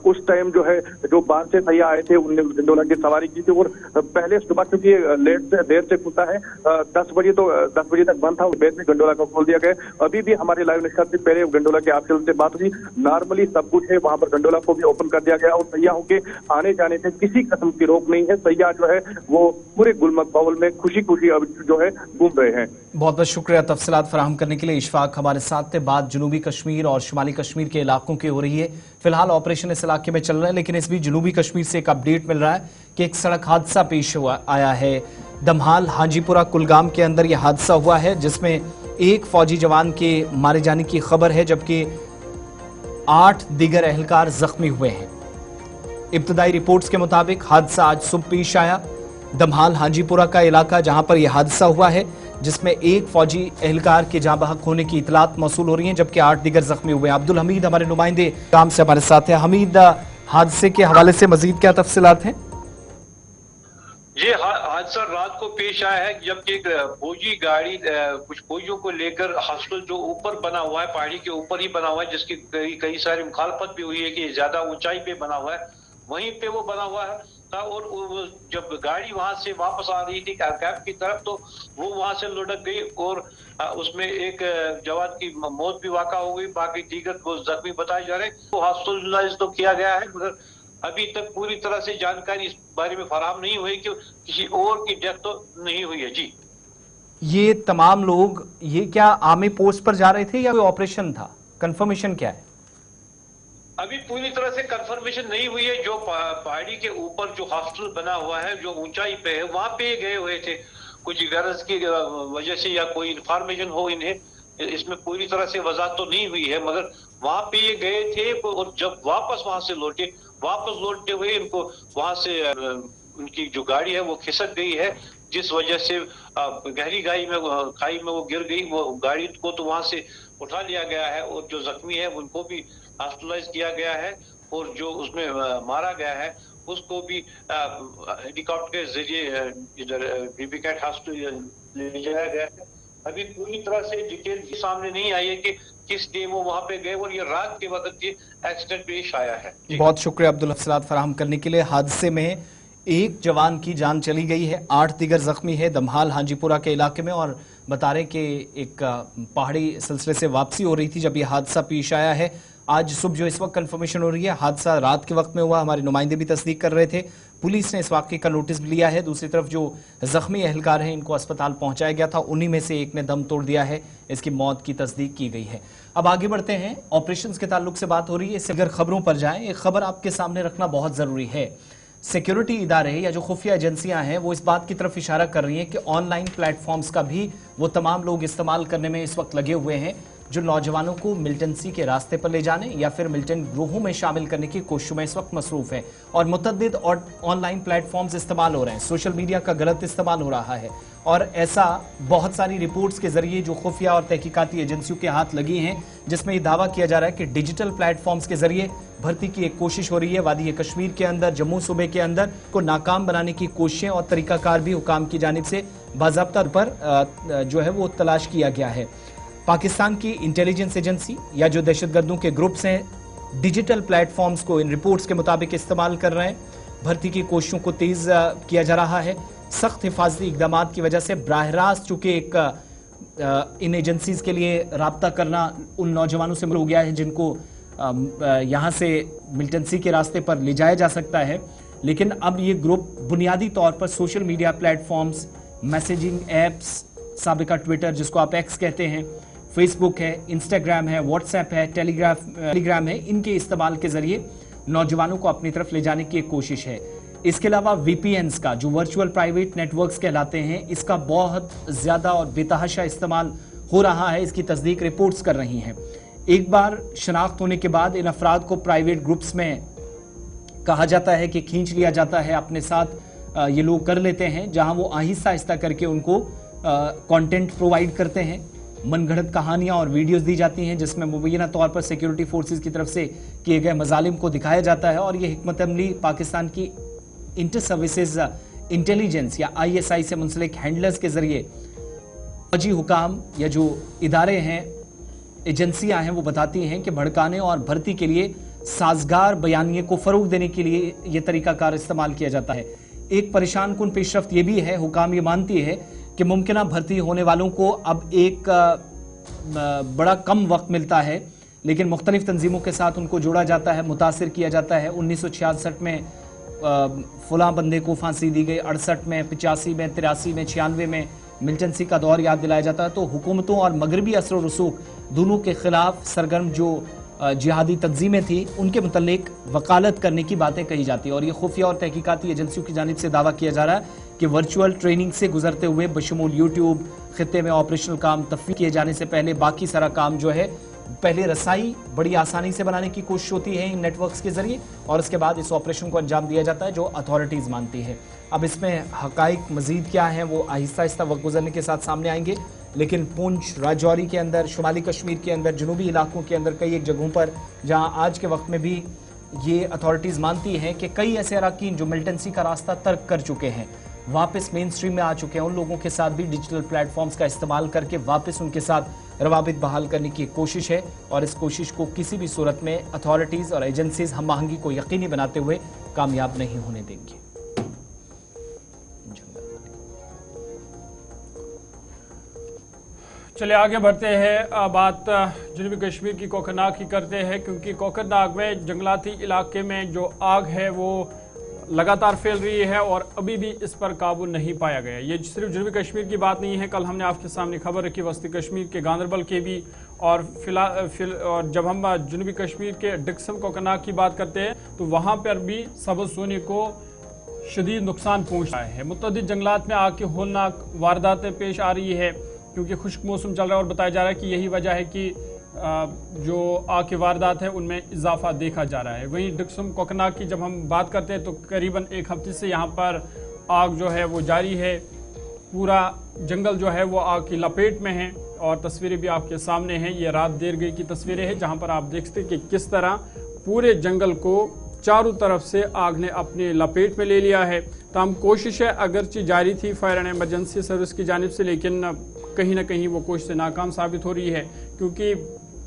[SPEAKER 4] उस टाइम जो है जो बाहर से सैयाह आए थे उनने गंडोला की सवारी की थी। और पहले सुबह क्योंकि देर से खुलता है, 10 बजे तक बंद था, बाद में गंडोला को खोल दिया गया। अभी भी हमारे लाइव निष्कर्ष से पहले गंडोला के ऑफिसर से बात हुई
[SPEAKER 5] नॉर्मली सब कुछ है। वहां पर गंडोला को भी ओपन कर दिया गया और सैयाहों के आने जाने से किसी किस्म की रोक नहीं है। सैयाह जो है वो पूरे गुलमर्ग बाउल में खुशी खुशी अब जो है घूम रहे हैं।
[SPEAKER 2] बहुत बहुत शुक्रिया तफसीलात फराहम करने के लिए। इशफाक हमारे साथ थे। बात जनूबी कश्मीर और शुमाली कश्मीर के इलाकों की हो रही है। फिलहाल ऑपरेशन इस इलाके में चल रहा है, लेकिन इस बीच जनूबी कश्मीर से एक अपडेट मिल रहा है कि एक सड़क हादसा पेश आया है। दमहाल हाजीपुरा कुलगाम के अंदर यह हादसा हुआ है, जिसमें एक फौजी जवान के मारे जाने की खबर है, जबकि 8 दीगर एहलकार जख्मी हुए हैं। इब्तदाई रिपोर्ट्स के मुताबिक हादसा आज सुबह पेश आया। दमहाल हाजीपुरा का इलाका जहां पर यह हादसा हुआ है, जिसमें एक फौजी एहलकार के जाँ बहक होने की इतलात मौसूल हो रही है, जबकि 8 दीगर जख्मी हुए। अब्दुल हमीद हमारे नुमाइंदे काम से हमारे साथ हैं। हमीद, हादसे के हवाले से मजीद क्या तफसीलात हैं?
[SPEAKER 6] ये हादसा रात को पेश आया है, जबकि एक फौजी गाड़ी कुछ फौजियों को लेकर हॉस्टल जो ऊपर बना हुआ है, पहाड़ी के ऊपर ही बना हुआ है, जिसकी कई सारी मुखालफत भी हुई है कि ज्यादा ऊंचाई पे बना हुआ है, वहीं पे वो बना हुआ है था। और जब गाड़ी वहां से वापस आ रही थी कैंप की तरफ, तो वो वहां से लुढ़क गई और उसमें एक जवान की मौत भी वाक़ा हो गई। बाकी दीगर को जख्मी बताए जा रहे हैं। तो हॉस्पिटलाइज तो किया गया है, मगर अभी तक पूरी तरह से जानकारी इस बारे में फराहम नहीं हुई कि किसी और की डेथ तो नहीं हुई है। जी,
[SPEAKER 2] ये तमाम लोग ये क्या आर्मी पोस्ट पर जा रहे थे या कोई ऑपरेशन था? कंफर्मेशन क्या है?
[SPEAKER 6] अभी पूरी तरह से कंफर्मेशन नहीं हुई है। जो पहाड़ी के ऊपर जो हॉस्टल बना हुआ है, जो ऊंचाई पे है, वहां पे गए हुए थे कुछ गरज की वजह से या कोई इंफॉर्मेशन हो इन्हें, इसमें पूरी तरह से वजाहत तो नहीं हुई है, मगर वहां पे ये गए थे और जब वापस वहां से लौटते हुए इनको वहां से उनकी जो गाड़ी है वो खिसक गई है, जिस वजह से गहरी खाई में वो गिर गई। वो गाड़ी को तो वहां से उठा लिया गया है और जो जख्मी है उनको भी हॉस्पिटलाइज किया गया है, और जो उसमें मारा गया है उसको भी हेलीकॉप्टर के जरिए इधर बीबी कैट हॉस्पिटल ले जाया गया है। अभी पूरी तरह से डिटेल सामने नहीं आई है कि किस डे वो वहां पे गए और ये रात के वक्त ये एक्सीडेंट पेश आया है।
[SPEAKER 2] बहुत शुक्रिया अब्दुल अफसलात फराहम करने के लिए। हादसे में एक जवान की जान चली गई है, 8 दीगर जख्मी है दमहाल हाजीपुरा के इलाके में। और बता रहे कि एक पहाड़ी सिलसिले से वापसी हो रही थी जब यह हादसा पेश आया है। आज सुबह जो इस वक्त कंफर्मेशन हो रही है, हादसा रात के वक्त में हुआ। हमारे नुमाइंदे भी तस्दीक कर रहे थे। पुलिस ने इस वाक़े का नोटिस भी लिया है। दूसरी तरफ जो जख्मी एहलकार हैं इनको अस्पताल पहुंचाया गया था, उन्हीं में से एक ने दम तोड़ दिया है। इसकी मौत की तस्दीक की गई है। अब आगे बढ़ते हैं। ऑपरेशंस के ताल्लुक से बात हो रही है, इससे अगर खबरों पर जाएं, एक खबर आपके सामने रखना बहुत ज़रूरी है। सिक्योरिटी इदारे या जो खुफिया एजेंसियां हैं वो इस बात की तरफ इशारा कर रही हैं कि ऑनलाइन प्लेटफॉर्म्स का भी वो तमाम लोग इस्तेमाल करने में इस वक्त लगे हुए हैं जो नौजवानों को मिलिटेंसी के रास्ते पर ले जाने या फिर मिलिटेंट ग्रोहों में शामिल करने की कोशिशों में इस वक्त मसरूफ है। और मुतअद्दिद और ऑनलाइन प्लेटफॉर्म्स इस्तेमाल हो रहे हैं, सोशल मीडिया का गलत इस्तेमाल हो रहा है। और ऐसा बहुत सारी रिपोर्ट्स के जरिए जो खुफिया और तहकीकाती एजेंसियों के हाथ लगी हैं, जिसमें यह दावा किया जा रहा है कि डिजिटल प्लेटफॉर्म्स के जरिए भर्ती की एक कोशिश हो रही है। वादी कश्मीर के अंदर, जम्मू सूबे के अंदर को नाकाम बनाने की कोशिशें और तरीकाकार भी हुकाम की जानिब से बाज़ाब्ता पर जो है वो तलाश किया गया है। पाकिस्तान की इंटेलिजेंस एजेंसी या जो दहशतगर्दों के ग्रुप्स हैं डिजिटल प्लेटफॉर्म्स को इन रिपोर्ट्स के मुताबिक इस्तेमाल कर रहे हैं। भर्ती की कोशिशों को तेज़ किया जा रहा है। सख्त हिफाजती इकदाम की वजह से बराह रास्त चूँकि एक इन एजेंसीज के लिए रब्ता करना उन नौजवानों से हो गया है जिनको यहाँ से मिलिटेंसी के रास्ते पर ले जाया जा सकता है। लेकिन अब ये ग्रुप बुनियादी तौर पर social media platforms, messaging apps, साबिका ट्विटर जिसको आप एक्स कहते हैं, फेसबुक है, इंस्टाग्राम है, व्हाट्सएप है, टेलीग्राम है, इनके इस्तेमाल के जरिए नौजवानों को अपनी तरफ ले जाने की एक कोशिश है। इसके अलावा वीपीएन्स का जो वर्चुअल प्राइवेट नेटवर्क्स कहलाते हैं, इसका बहुत ज़्यादा और बेतहाशा इस्तेमाल हो रहा है। इसकी तस्दीक रिपोर्ट्स कर रही हैं। एक बार शनाख्त होने के बाद इन अफराद को प्राइवेट ग्रुप्स में कहा जाता है कि खींच लिया जाता है, अपने साथ ये लोग कर लेते हैं, जहां वो आहिस्ता आहिस्ता करके उनको कंटेंट प्रोवाइड करते हैं। मनगढ़ंत कहानियां और वीडियोस दी जाती हैं जिसमें मुबैना तौर पर सिक्योरिटी फोर्सेस की तरफ से किए गए मजालिम को दिखाया जाता है। और ये हिकमत अमली पाकिस्तान की इंटर सर्विसेज इंटेलिजेंस या ISI से मुंसलिक हैंडलर्स के जरिए फौजी हुकाम या जो इदारे हैं, एजेंसियां हैं, वो बताती हैं कि भड़काने और भर्ती के लिए साजगार बयानिए को फ़रोग देने के लिए ये तरीकाकार इस्तेमाल किया जाता है। एक परेशान कुन पेशरफ्त ये भी है, हुकाम ये मानती है कि मुमकिन भर्ती होने वालों को अब एक बड़ा कम वक्त मिलता है लेकिन मुख्तलिफ तंजीमों के साथ उनको जोड़ा जाता है, मुतासिर किया जाता है। 1966 में फुला बंदे को फांसी दी गई, 68 में, 85 में, 83 में, 96 में मिलिटेंसी का दौर याद दिलाया जाता है। तो हुकूमतों और मगरबी असर और रसूख दोनों के खिलाफ सरगर्म जो जिहादी तंजीमें थी उनके मुतल्लिक वकालत करने की बातें कही जाती है। और ये खुफिया और तहकीकाती एजेंसियों की जानिब से दावा किया जा रहा है कि वर्चुअल ट्रेनिंग से गुजरते हुए बशमूल यूट्यूब खित्ते में ऑपरेशनल काम तफ्वीज़ किए जाने से पहले बाकी सारा काम जो है पहले रसाई बड़ी आसानी से बनाने की कोशिश होती है इन नेटवर्क्स के जरिए और उसके बाद इस ऑपरेशन को अंजाम दिया जाता है जो अथॉरिटीज़ मानती है। अब इसमें हकाइक मजीद क्या हैं वो आहिस्ता आहिस्ता वक्त गुजरने के साथ सामने आएंगे, लेकिन पुंछ, राजौरी के अंदर, शुमाली कश्मीर के अंदर, जनूबी इलाकों के अंदर कई एक जगहों पर जहां आज के वक्त में भी ये अथॉरिटीज़ मानती हैं कि कई ऐसे अराकीन जो मिलिटेंसी का रास्ता तर्क कर चुके हैं, वापस मेन स्ट्रीम में आ चुके हैं, उन लोगों के साथ भी डिजिटल प्लेटफॉर्म्स का इस्तेमाल करके वापस उनके साथ रवाबित बहाल करने की कोशिश है। और इस कोशिश को किसी भी सूरत में अथॉरिटीज़ और एजेंसीज हम आहंगी को यकीनी बनाते हुए कामयाब नहीं होने देंगी।
[SPEAKER 1] चलिए आगे बढ़ते हैं, बात जनूबी कश्मीर की कोकरनाग की करते हैं, क्योंकि कोकरनाग में जंगलाती इलाके में जो आग है वो लगातार फैल रही है और अभी भी इस पर काबू नहीं पाया गया। ये सिर्फ जनूबी कश्मीर की बात नहीं है, कल हमने आपके सामने खबर रखी वस्ती कश्मीर के गांदरबल के भी, और और जब हम जनूबी कश्मीर के डिक्सम कोकरनाग की बात करते हैं तो वहाँ पर भी सब्ज़ सोने को शदीद नुकसान पहुँच रहा है। मुतअद्दिद जंगलात में आग की होलनाक वारदातें पेश आ रही है क्योंकि खुश्क मौसम चल रहा है और बताया जा रहा है कि यही वजह है कि जो आग की वारदात है उनमें इजाफा देखा जा रहा है। वहीं डिक्सम कोकरनाग की जब हम बात करते हैं तो करीबन एक हफ्ते से यहाँ पर आग जो है वो जारी है, पूरा जंगल जो है वो आग की लपेट में है और तस्वीरें भी आपके सामने हैं। ये रात देर गई की तस्वीरें हैं जहाँ पर आप देखते हैं कि किस तरह पूरे जंगल को चारों तरफ से आग ने अपने लपेट में ले लिया है। तमाम कोशिशें अगरचे जारी थी फायर एंड इमरजेंसी सर्विस की जानिब से, लेकिन कहीं ना कहीं वो कोशिश नाकाम साबित हो रही है क्योंकि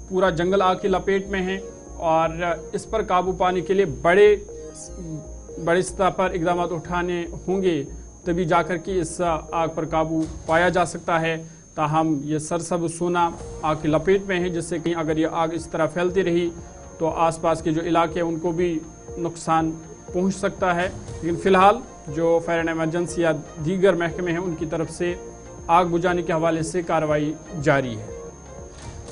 [SPEAKER 1] पूरा जंगल आग की लपेट में है और इस पर काबू पाने के लिए बड़े सतह पर इकदाम उठाने होंगे, तभी जाकर के इस आग पर काबू पाया जा सकता है। ताहम ये सरसब्ज़ सोना आग की लपेट में है, जिससे कहीं अगर ये आग इस तरह फैलती रही तो आसपास के जो इलाके हैं उनको भी नुकसान पहुंच सकता है। लेकिन फ़िलहाल जो फायर एंड इमरजेंसी या दीगर महकमे हैं उनकी तरफ से आग बुझाने के हवाले से कार्रवाई जारी है।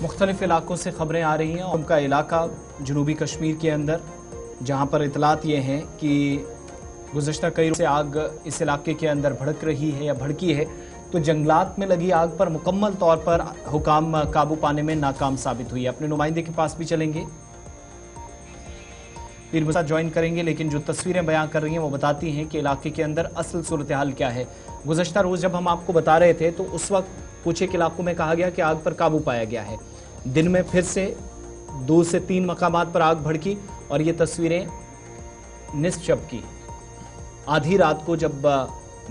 [SPEAKER 2] मुख्तलिफ इलाकों से खबरें आ रही हैं। उनका इलाका जनूबी कश्मीर के अंदर जहाँ पर इतलात ये हैं कि गुज़श्ता कई रोज़ से आग इस इलाके के अंदर भड़क रही है या भड़की है, तो जंगलात में लगी आग पर मुकम्मल तौर पर हुकाम काबू पाने में नाकाम साबित हुई है। अपने नुमाइंदे के पास भी चलेंगे, फिर वो साथ ज्वाइन करेंगे, लेकिन जो तस्वीरें बयां कर रही हैं वो बताती हैं कि इलाके के अंदर असल सूरत हाल क्या है। गुज़श्ता रोज़ जब हम आपको बता रहे थे तो उस वक्त कुछ एक इलाकों में कहा गया कि आग पर काबू पाया गया है। दिन में फिर से 2 से 3 मकामात पर आग भड़की और ये तस्वीरें निस्फ शब की, आधी रात को जब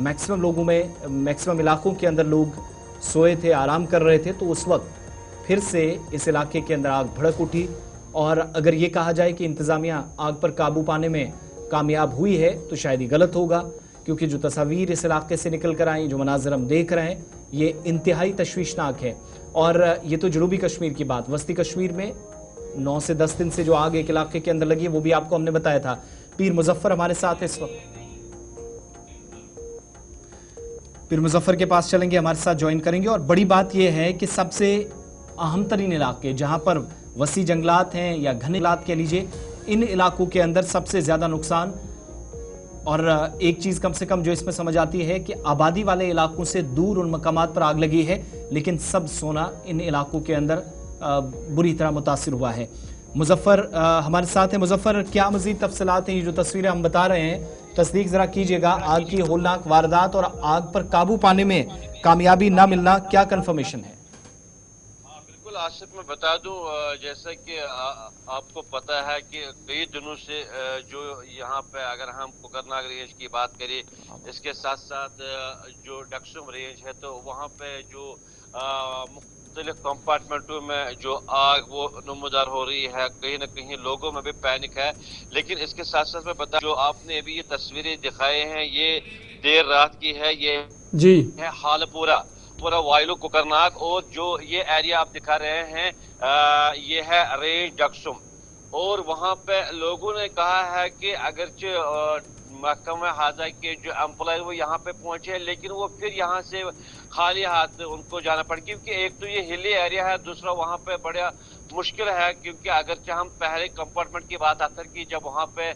[SPEAKER 2] मैक्सिमम इलाकों के अंदर लोग सोए थे, आराम कर रहे थे, तो उस वक्त फिर से इस इलाके के अंदर आग भड़क उठी। और अगर ये कहा जाए कि इंतज़ामिया आग पर काबू पाने में कामयाब हुई है तो शायद ही गलत होगा, क्योंकि जो तस्वीर इस इलाके से निकल कर आई, जो मनाज़र हम देख रहे हैं, ये इंतहाई तशवीशनाक है। और ये तो जनूबी कश्मीर की बात, वस्ती कश्मीर में 9 से 10 दिन से जो आग एक इलाके के अंदर लगी है वो भी आपको हमने बताया था। पीर मुजफ्फर हमारे साथ है इस वक्त, पीर मुजफ्फर के पास चलेंगे, हमारे साथ ज्वाइन करेंगे। और बड़ी बात यह है कि सबसे अहम तरीन इलाके जहाँ पर वसी जंगलात हैं या घने इलाके कह लीजिए, इन इलाकों के अंदर सबसे ज़्यादा नुकसान। और एक चीज़ कम से कम जो इसमें समझ आती है कि आबादी वाले इलाकों से दूर उन मकामात पर आग लगी है, लेकिन सब सोना इन इलाकों के अंदर बुरी तरह मुतासिर हुआ है। मुजफ्फर हमारे साथ है। मुजफ्फर, क्या मज़ीद तफसीलात हैं? ये जो तस्वीरें हम बता रहे हैं, तस्दीक ज़रा कीजिएगा, आग की होलनाक वारदात और आग पर काबू पाने में कामयाबी ना मिलना, क्या कन्फर्मेशन है?
[SPEAKER 7] आसिफ, मैं बता दूं, जैसा कि आपको पता है कि कई दिनों से जो यहाँ पे अगर हम कोकरनाग रेंज की बात करें, इसके साथ साथ जो डक्सम रेंज है, तो वहाँ पे जो मुख्तलिफ कंपार्टमेंटों में जो आग वो नमूदार हो रही है, कहीं ना कहीं लोगों में भी पैनिक है। लेकिन इसके साथ साथ मैं बता, जो आपने अभी ये तस्वीरें दिखाए हैं, ये देर रात की है, ये
[SPEAKER 1] जी
[SPEAKER 7] है हालपूरा। पूरा वायलू कुकरनाग, और जो ये एरिया आप दिखा रहे हैं ये है रेंज डक्सुम। और वहाँ पे लोगों ने कहा है कि अगरचे महकमा हाजा के जो एम्प्लॉय वो यहाँ पे पहुंचे, लेकिन वो फिर यहाँ से खाली हाथ उनको जाना पड़ा, क्योंकि एक तो ये हिली एरिया है, दूसरा वहाँ पे बड़ा मुश्किल है, क्योंकि अगरचे हम पहले कंपार्टमेंट की बात आकर की जब वहाँ पे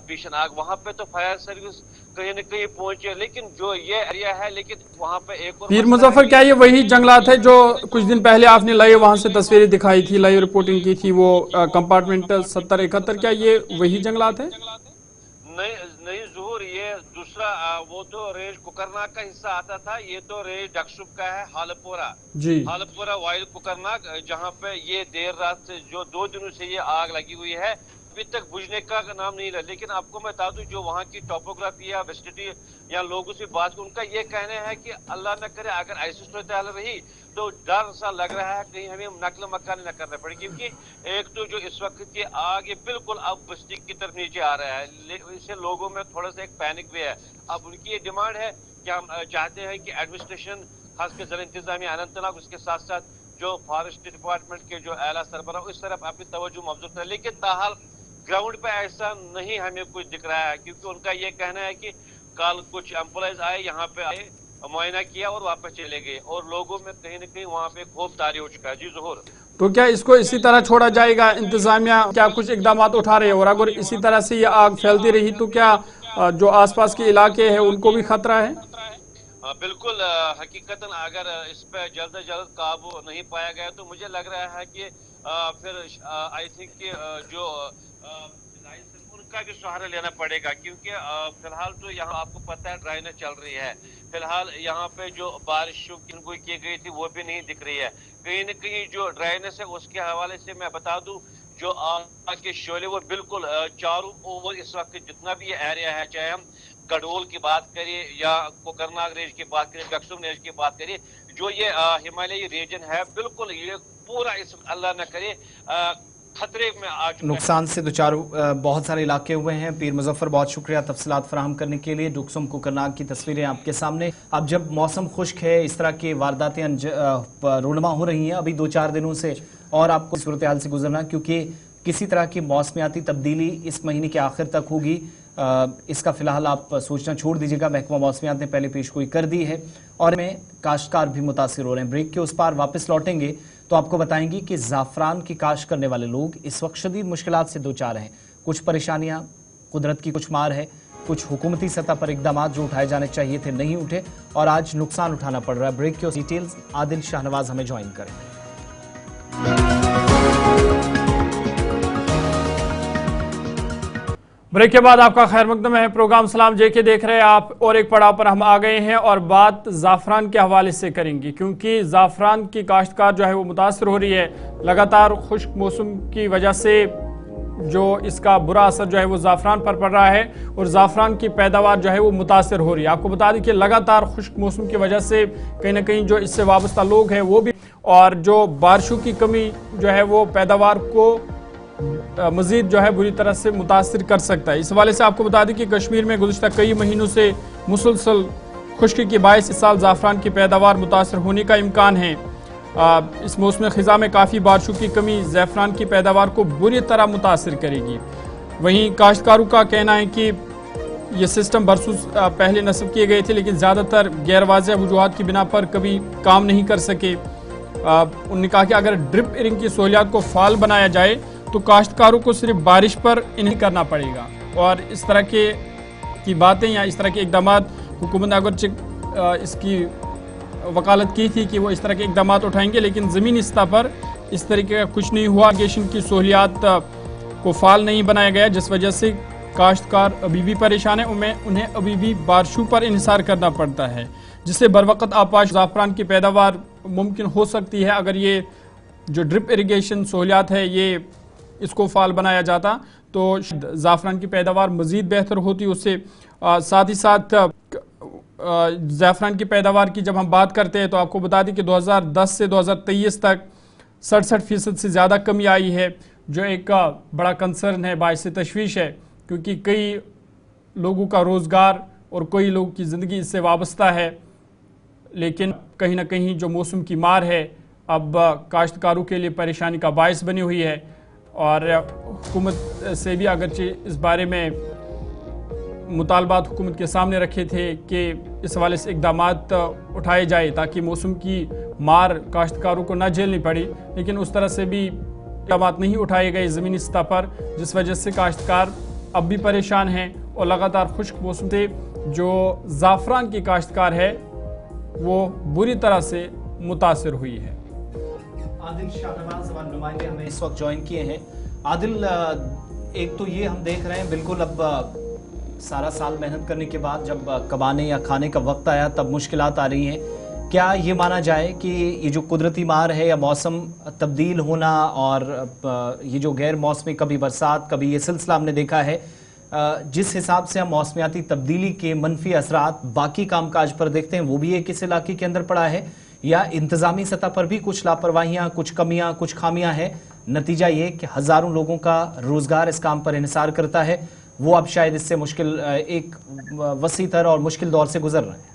[SPEAKER 7] भीषण आग, वहाँ पे तो फायर सर्विस कहीं न कहीं पहुंचे, लेकिन जो ये एरिया है, लेकिन वहाँ पे एक और
[SPEAKER 1] पीर मुजफ्फर, क्या ये वही जंगलात है जो कुछ दिन पहले आपने लाइव वहां से तस्वीरें दिखाई थी, लाइव रिपोर्टिंग की थी, वो कंपार्टमेंट 7071, क्या ये वही जंगलात है?
[SPEAKER 7] नहीं ज़हूर, ये दूसरा वो तो रेंज कुकरनाग का हिस्सा आता था, ये तो रेंज डक्सुम का है, हालपुरा जी, हालपुरा वाइल कुकरनाग, जहाँ पे ये देर रात से जो 2 दिनों से ये आग लगी हुई है, अभी तक बुझने का नाम नहीं रहा। लेकिन आपको मैं बता दूं, जो वहाँ की टोपोग्राफी या वेस्टिटी या लोगों से बात, उनका ये कहना है कि अल्लाह न करे अगर ऐसी सूरत हाल रही तो डर सा लग रहा है कहीं हमें नकल मकान न करना पड़े, क्योंकि एक तो जो इस वक्त की आग ये बिल्कुल अब बस्ती की तरफ नीचे आ रहा है, इससे लोगों में थोड़ा सा एक पैनिक भी है। अब उनकी ये डिमांड है कि हम चाहते हैं कि एडमिनिस्ट्रेशन, खासकर ज़रा इंतजामिया अनंतनाग, उसके साथ साथ जो फॉरेस्ट डिपार्टमेंट के जो आला सरबराह, इस तरफ अपनी तवज्जो मबजूल करें। लेकिन ताहाल ग्राउंड पे ऐसा नहीं हमें कुछ दिख रहा है, क्योंकि उनका ये कहना है कि कल कुछ एम्प्लॉयज आए, यहाँ पे आए, मुआयना किया और वापस चले गए, और लोगों में कहीं न कहीं वहाँ पे खौफ तारी हो चुका है। जी ज़हूर,
[SPEAKER 1] तो क्या इसको इसी तरह छोड़ा जाएगा? इंतजामिया क्या कुछ इकदाम उठा रहे हैं? और अगर इसी तरह से ये आग फैलती रही तो क्या जो आसपास के इलाके हैं उनको भी खतरा है?
[SPEAKER 7] बिल्कुल, हकीकतन अगर इस पे जल्द से जल्द काबू नहीं पाया गया तो मुझे लग रहा है कि फिर आई थिंक जो उनका भी सहारा लेना पड़ेगा, क्योंकि फिलहाल तो यहाँ आपको पता है ड्राइनेज चल रही है, फिलहाल यहाँ पे जो बारिश की गई थी वो भी नहीं दिख रही है, कहीं न कहीं जो ड्राइनेज है उसके हवाले से मैं बता दूं, जो आग के शोले वो बिल्कुल चारों ओवर इस वक्त जितना भी ये एरिया है, चाहे हम गडोल की बात करिए या कुकरनाग रेंज की बात करिए, डक्सुम रेंज की बात करिए, जो ये हिमालयी रीजन है, बिल्कुल ये पूरा इस अल्लाह न करे खतरे में आ चुका है।
[SPEAKER 2] नुकसान से दो-चार बहुत सारे इलाके हुए हैं। पीर मुजफ्फर, बहुत शुक्रिया तफसीलात फराहम करने के लिए। डक्सुम कुकरनाग की तस्वीरें आपके सामने। अब जब मौसम खुश्क है, इस तरह की वारदातें रूनमा हो रही हैं अभी 2-4 दिनों से, और आपको सूरत हाल से गुजरना, क्योंकि किसी तरह की मौसमियाती तब्दीली इस महीने के आखिर तक होगी, इसका फिलहाल आप सोचना छोड़ दीजिएगा। महकमा मौसमियात ने पहले पेशगोई कर दी है और में काश्तकार भी मुतासिर हो रहे हैं। ब्रेक के उस पार वापस लौटेंगे तो आपको बताएंगे कि ज़ाफ़रान की काश्त करने वाले लोग इस वक्त शदीद मुश्किलात से दो चार हैं। कुछ परेशानियां, कुदरत की कुछ मार है, कुछ हुकूमती सतह पर इकदाम जो उठाए जाने चाहिए थे नहीं उठे, और आज नुकसान उठाना पड़ रहा है। ब्रेक के डिटेल्स आदिल शाहनवाज हमें ज्वाइन करें।
[SPEAKER 1] ब्रेक के बाद आपका खैर मकदम है। प्रोग्राम सलाम जेके देख रहे हैं आप, और एक पड़ाव पर हम आ गए हैं और बात ज़ाफ़रान के हवाले से करेंगे, क्योंकि ज़ाफ़रान की काश्तकार जो है वो मुतासर हो रही है। लगातार खुश्क मौसम की वजह से जो इसका बुरा असर जो है वो ज़ाफ़रान पर पड़ रहा है और ज़ाफ़रान की पैदावार जो है वो मुतासर हो रही है। आपको बता दें कि लगातार खुश्क मौसम की वजह से कहीं ना कहीं जो इससे वाबस्ता लोग हैं वो भी, और जो बारिशों की कमी जो है वो पैदावार को मज़ीद जो है बुरी तरह से मुतासिर कर सकता है। इस हवाले से आपको बता दें कि कश्मीर में गुज़िश्ता कई महीनों से मुसलसल खुश्की के बायस इस साल ज़ाफ़रान की पैदावार मुतासर होने का इम्कान है। इस मौसम ख़िज़ा में काफ़ी बारिशों की कमी ज़ाफ़रान की पैदावार को बुरी तरह मुतासिर करेगी। वहीं काश्तकारों का कहना है कि ये सिस्टम बरसों पहले नस्ब किए गए थे, लेकिन ज़्यादातर गैर वाज़ेह वजूहात की बिना पर कभी काम नहीं कर सके। उन्होंने कहा कि अगर ड्रिप इरिंग की सहूलियात को फ़ाल बनाया जाए तो काश्तकारों को सिर्फ बारिश पर इन्हें करना पड़ेगा, और इस तरह की बातें या इस तरह के इकदाम हुकूमत ने अगर इसकी वकालत की थी कि वो इस तरह के इकदाम उठाएंगे, लेकिन ज़मीनी सतह पर इस तरीके का कुछ नहीं हुआ। इरीगेशन की सहूलियात को फ़ाल नहीं बनाया गया, जिस वजह से काश्तकार अभी भी परेशान है। उन्हें अभी भी बारिशों पर इन्हिसार करना पड़ता है, जिससे बरवक़्त आपाश ज़ाफ़रान की पैदावार मुमकिन हो सकती है अगर ये जो ड्रिप इरीगेशन सहूलियात है ये इसको फ़ाल बनाया जाता तो ज़ाफ़रान की पैदावार मज़ीद बेहतर होती। उससे साथ ही साथ ज़ाफ़रान की पैदावार की जब हम बात करते हैं तो आपको बता दें कि 2010 से 2023 तक 67% से ज़्यादा कमी आई है, जो एक बड़ा कंसर्न है, बाइस तशवीश है, क्योंकि कई लोगों का रोज़गार और कई लोगों की ज़िंदगी इससे वाबस्ता है। लेकिन कहीं ना कहीं जो मौसम की मार है अब काश्तकारों के लिए परेशानी का बायस बनी हुई है। और हुकूमत से भी अगरचे इस बारे में मुतालबात हुकूमत के सामने रखे थे कि इस हवाले से इक़दामात उठाए जाए ताकि मौसम की मार काश्तकारों को न झेलनी पड़ी, लेकिन उस तरह से भी इक़दामात नहीं उठाए गए ज़मीनी सतह पर, जिस वजह से काश्तकार अब भी परेशान हैं और लगातार खुश्क मौसम से जो ज़ाफ़रान की काश्तकार है वो बुरी तरह से मुतासर हुई है।
[SPEAKER 2] आदिल शाहनवाज हमारे नुमाइंदे हमें इस वक्त ज्वाइन किए हैं। आदिल, एक तो ये हम देख रहे हैं बिल्कुल अब सारा साल मेहनत करने के बाद जब कमाने या खाने का वक्त आया तब मुश्किलात आ रही हैं। क्या ये माना जाए कि ये जो कुदरती मार है या मौसम तब्दील होना और ये जो गैर मौसमी कभी बरसात कभी ये सिलसिला हमने देखा है, जिस हिसाब से हम मौसमियाती तब्दीली के मनफी असरात बाकी कामकाज पर देखते हैं वो भी एक इस इलाके के अंदर पड़ा है, या इंतज़ामी सतह पर भी कुछ लापरवाहियाँ, कुछ कमियाँ, कुछ खामियाँ हैं? नतीजा ये कि हज़ारों लोगों का रोज़गार इस काम पर इन्हिसार करता है, वो अब शायद इससे मुश्किल एक वसी तर और मुश्किल दौर से गुजर रहे हैं।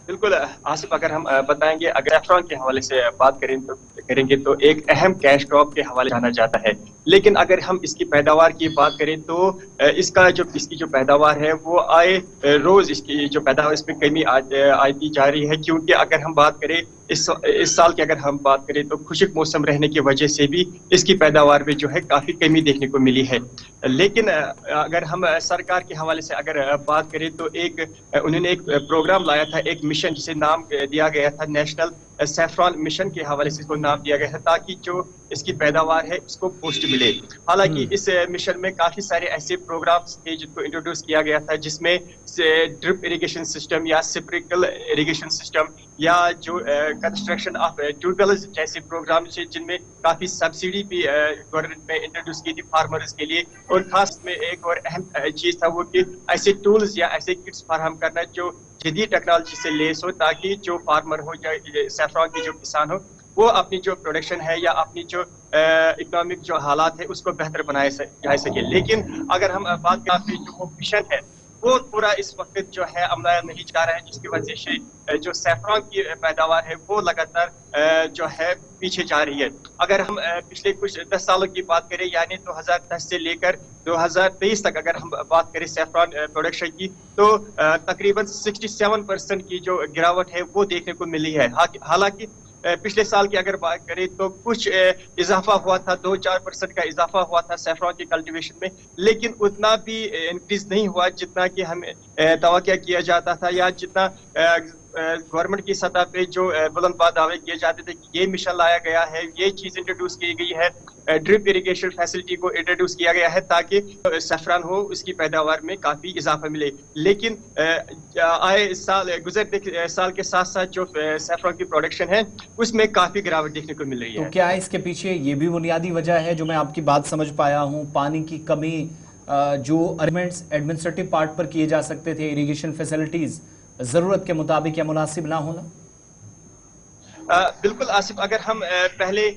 [SPEAKER 8] बिल्कुल आसिफ, अगर हम बताएंगे, अगर सैफरॉन के हवाले से बात करेंगे तो एक अहम कैश क्रॉप के हवाले जाना जाता है, लेकिन अगर हम इसकी पैदावार की बात करें तो इसकी जो पैदावार है वो आए रोज इसकी जो पैदावार इसमें कमी आती जा रही है, क्योंकि अगर हम बात करें इस साल की अगर हम बात करें तो खुश्क मौसम रहने की वजह से भी इसकी पैदावार में जो है काफ़ी कमी देखने को मिली है। लेकिन अगर हम सरकार के हवाले से अगर बात करें तो उन्होंने एक प्रोग्राम लाया था, एक मिशन जिसे नाम दिया गया था नेशनल सैफरॉन मिशन के हवाले से इसको नाम दिया गया है, ताकि जो इसकी पैदावार है इसको बूस्ट मिले। हालांकि इस मिशन में काफ़ी सारे ऐसे प्रोग्राम्स थे जिनको इंट्रोड्यूस किया गया था, जिसमें ड्रिप इरिगेशन सिस्टम या स्प्रिंकल इरिगेशन सिस्टम या जो कंस्ट्रक्शन ऑफ ट्यूबवेल्स जैसे प्रोग्राम थे, जिनमें काफ़ी सब्सिडी भी गवर्नमेंट में इंट्रोड्यूस की थी फार्मर्स के लिए। और खास में एक और अहम चीज़ था वो कि ऐसे टूल्स या ऐसे किट्स फराहम करना जो जदीद टेक्नोलॉजी से लेस हो, ताकि जो फार्मर हो या सैफरॉन के जो किसान हो वो अपनी जो प्रोडक्शन है या अपनी जो इकोनॉमिक जो हालात है उसको बेहतर बनाए जा सके। लेकिन अगर हम बात करें जो वो मिशन है वो पूरा इस वक्त जो है अमलाया नहीं जा रहा है, जिसकी वजह से जो सैफरॉन की पैदावार है वो लगातार जो है पीछे जा रही है। अगर हम पिछले कुछ 10 सालों की बात करें, यानी 2010 से लेकर 2023 तक अगर हम बात करें सैफरॉन प्रोडक्शन की, तो तकरीबन 67% की जो गिरावट है वो देखने को मिली है। हालांकि पिछले साल की अगर बात करें तो कुछ इजाफा हुआ था, 2-4% का इजाफा हुआ था सैफरॉन की कल्टीवेशन में, लेकिन उतना भी इंक्रीज नहीं हुआ जितना कि हमें तवक्या किया जाता था या जितना गवर्नमेंट की सतह पे जो बुलंद दावे किए जाते थे कि ये मिशन लाया गया है, ये चीज़ इंट्रोड्यूस की गई है, ड्रिप इरिगेशन फैसिलिटी को इंट्रोड्यूस किया गया है ताकि सैफरॉन हो उसकी पैदावार में काफ़ी इजाफा मिले। लेकिन गुज़रते साल के साथ साथ जो सैफरॉन की प्रोडक्शन है उसमें काफ़ी गिरावट देखने को मिल रही है।
[SPEAKER 2] तो क्या इसके पीछे ये भी बुनियादी वजह है, जो मैं आपकी बात समझ पाया हूँ, पानी की कमी, जो अरेंजमेंट्स एडमिनिस्ट्रेटिव पार्ट पर किए जा सकते थे, इरिगेशन फैसिलिटीज़ ज़रूरत के मुताबिक या मुनासिब ना होना?
[SPEAKER 8] बिल्कुल आसिफ, अगर हम पहले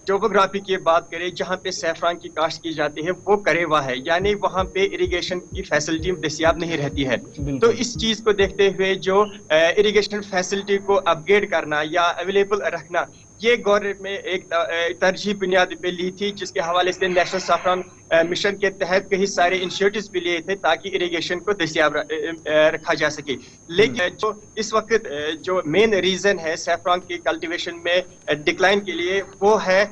[SPEAKER 8] टोपोग्राफी की बात करें, जहाँ पे सैफरॉन की काश्त की जाती है वो करेवा है, यानी वहाँ पे इरिगेशन की फैसिलिटी दस्तियाब नहीं रहती है। तो इस चीज़ को देखते हुए जो इरिगेशन फैसिलिटी को अपग्रेड करना या अवेलेबल रखना, ये गवर्नमेंट में एक तरजीह बुनियाद पे ली थी, जिसके हवाले से नेशनल सैफरॉन मिशन के तहत कई सारे इनिशिएटिव्स भी लिए थे ताकि इरिगेशन को दस्तियाब रखा जा सके। लेकिन जो इस वक्त जो मेन रीज़न है सैफरॉन की कल्टीवेशन में डिक्लाइन के लिए वो है